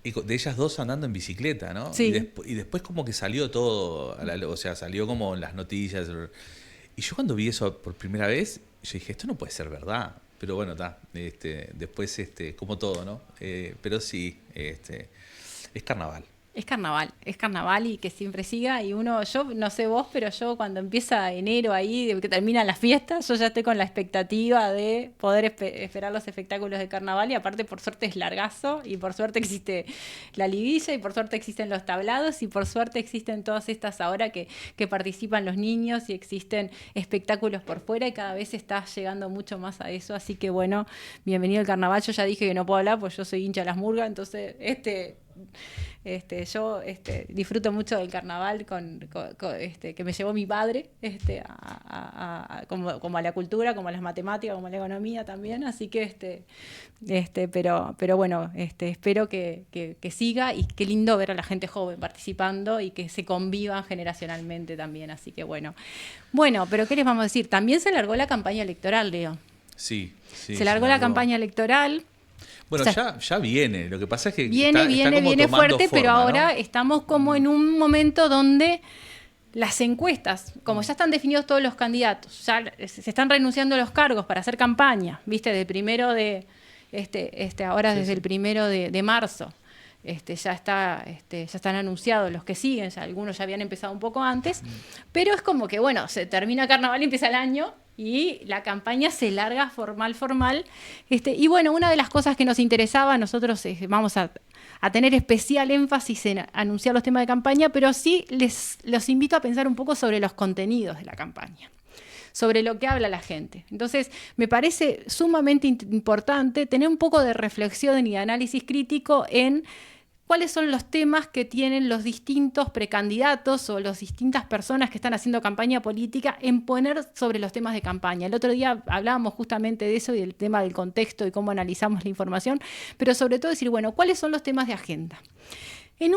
H: de ellas dos andando en bicicleta, ¿no?
G: Sí.
H: Y después como que salió todo, o sea, salió como en las noticias. Y yo cuando vi eso por primera vez, yo dije, esto no puede ser verdad. Pero bueno, está. Después, como todo, ¿no? Pero sí, es carnaval. Es
G: carnaval y que siempre siga. Y yo no sé vos, pero yo cuando empieza enero ahí, que terminan las fiestas, yo ya estoy con la expectativa de poder esperar los espectáculos de carnaval. Y aparte, por suerte, es largazo. Y por suerte existe la liguilla. Y por suerte existen los tablados. Y por suerte existen todas estas ahora que participan los niños. Y existen espectáculos por fuera. Y cada vez está llegando mucho más a eso. Así que bueno, bienvenido al carnaval. Yo ya dije que no puedo hablar, pues yo soy hincha de las murgas. Entonces, yo disfruto mucho del carnaval que me llevó mi padre como a la cultura, como a las matemáticas, como a la economía también, así que pero bueno, espero que siga, y qué lindo ver a la gente joven participando y que se convivan generacionalmente también, así que bueno, pero ¿qué les vamos a decir? También se largó la campaña electoral, Leo.
H: Sí.
G: Se largó la campaña electoral.
H: Bueno, o sea, ya viene. Lo que pasa es que
G: viene fuerte,
H: forma,
G: pero ahora, ¿no? Estamos como en un momento donde las encuestas, como ya están definidos todos los candidatos, ya se están renunciando a los cargos para hacer campaña, ¿viste? Del primero de ahora desde el 1 de marzo. Ya están anunciados los que siguen, algunos ya habían empezado un poco antes, pero es como que bueno, se termina carnaval y empieza el año y la campaña se larga formal. Y bueno, una de las cosas que nos interesaba, nosotros vamos a tener especial énfasis en anunciar los temas de campaña, pero sí los invito a pensar un poco sobre los contenidos de la campaña, sobre lo que habla la gente. Entonces, me parece sumamente importante tener un poco de reflexión y de análisis crítico en cuáles son los temas que tienen los distintos precandidatos o las distintas personas que están haciendo campaña política en poner sobre los temas de campaña. El otro día hablábamos justamente de eso y del tema del contexto y cómo analizamos la información, pero sobre todo decir, bueno, ¿cuáles son los temas de agenda? En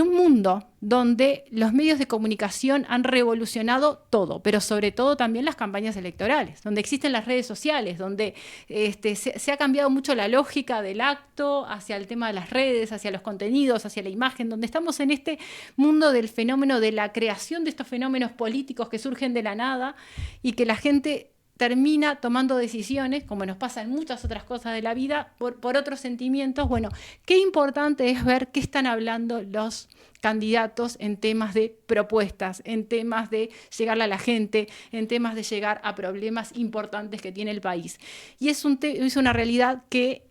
G: un mundo donde los medios de comunicación han revolucionado todo, pero sobre todo también las campañas electorales, donde existen las redes sociales, donde se ha cambiado mucho la lógica del acto hacia el tema de las redes, hacia los contenidos, hacia la imagen, donde estamos en este mundo del fenómeno de la creación de estos fenómenos políticos que surgen de la nada y que la gente termina tomando decisiones, como nos pasa en muchas otras cosas de la vida, por otros sentimientos. Bueno, qué importante es ver qué están hablando los candidatos en temas de propuestas, en temas de llegarle a la gente, en temas de llegar a problemas importantes que tiene el país. Y es una realidad que,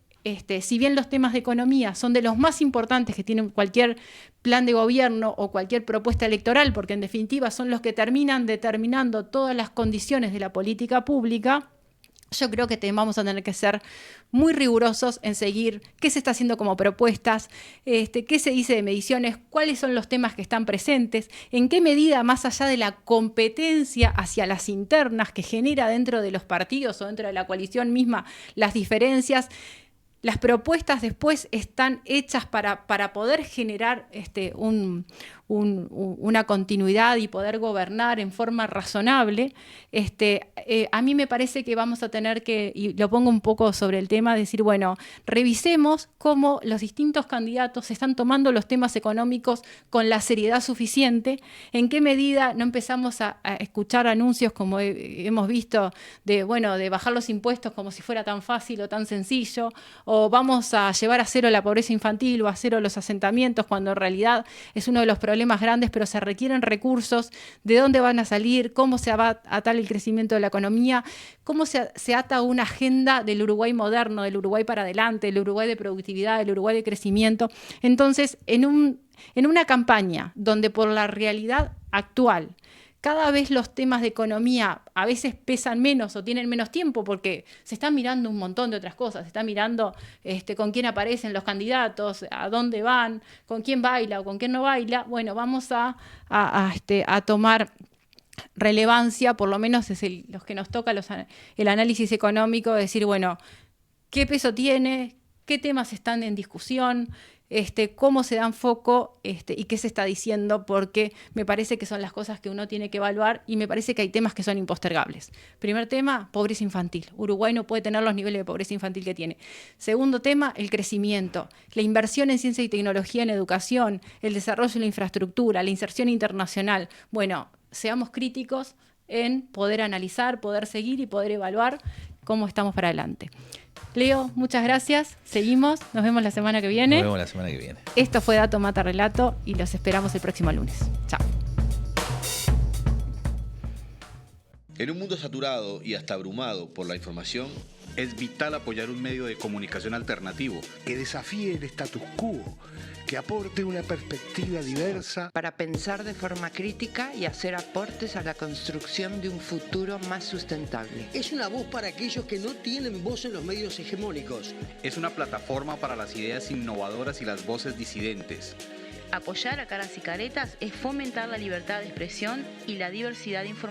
G: si bien los temas de economía son de los más importantes que tiene cualquier plan de gobierno o cualquier propuesta electoral, porque en definitiva son los que terminan determinando todas las condiciones de la política pública, yo creo que vamos a tener que ser muy rigurosos en seguir qué se está haciendo como propuestas, qué se dice de mediciones, cuáles son los temas que están presentes, en qué medida, más allá de la competencia hacia las internas que genera dentro de los partidos o dentro de la coalición misma las diferencias, las propuestas después están hechas para poder generar una continuidad y poder gobernar en forma razonable. A mí me parece que vamos a tener que, y lo pongo un poco sobre el tema, decir, bueno, revisemos cómo los distintos candidatos están tomando los temas económicos con la seriedad suficiente, en qué medida no empezamos a escuchar anuncios como hemos visto de bajar los impuestos como si fuera tan fácil o tan sencillo, o vamos a llevar a cero la pobreza infantil o a cero los asentamientos, cuando en realidad es uno de los problemas grandes, pero se requieren recursos, de dónde van a salir, cómo se va a atar el crecimiento de la economía, cómo se ata una agenda del Uruguay moderno, del Uruguay para adelante, del Uruguay de productividad, del Uruguay de crecimiento. Entonces, en una campaña donde por la realidad actual cada vez los temas de economía a veces pesan menos o tienen menos tiempo porque se está mirando un montón de otras cosas, se está mirando con quién aparecen los candidatos, a dónde van, con quién baila o con quién no baila. Bueno, vamos a tomar relevancia, por lo menos es los que nos toca el análisis económico, decir, bueno, qué peso tiene, qué temas están en discusión, cómo se dan foco y qué se está diciendo, porque me parece que son las cosas que uno tiene que evaluar y me parece que hay temas que son impostergables. Primer tema, pobreza infantil. Uruguay no puede tener los niveles de pobreza infantil que tiene. Segundo tema, el crecimiento, la inversión en ciencia y tecnología, en educación, el desarrollo de la infraestructura, la inserción internacional. Bueno, seamos críticos en poder analizar, poder seguir y poder evaluar cómo estamos para adelante. Leo, muchas gracias. Seguimos. Nos vemos la semana que viene.
H: Nos vemos la semana que viene.
G: Esto fue Dato Mata Relato y los esperamos el próximo lunes. Chao.
A: En un mundo saturado y hasta abrumado por la información,
B: es vital apoyar un medio de comunicación alternativo
C: que desafíe el status quo, que aporte una perspectiva diversa
D: para pensar de forma crítica y hacer aportes a la construcción de un futuro más sustentable.
E: Es una voz para aquellos que no tienen voz en los medios hegemónicos.
B: es una plataforma para las ideas innovadoras y las voces disidentes.
F: Apoyar a Caras y Caretas es fomentar la libertad de expresión y la diversidad informativa.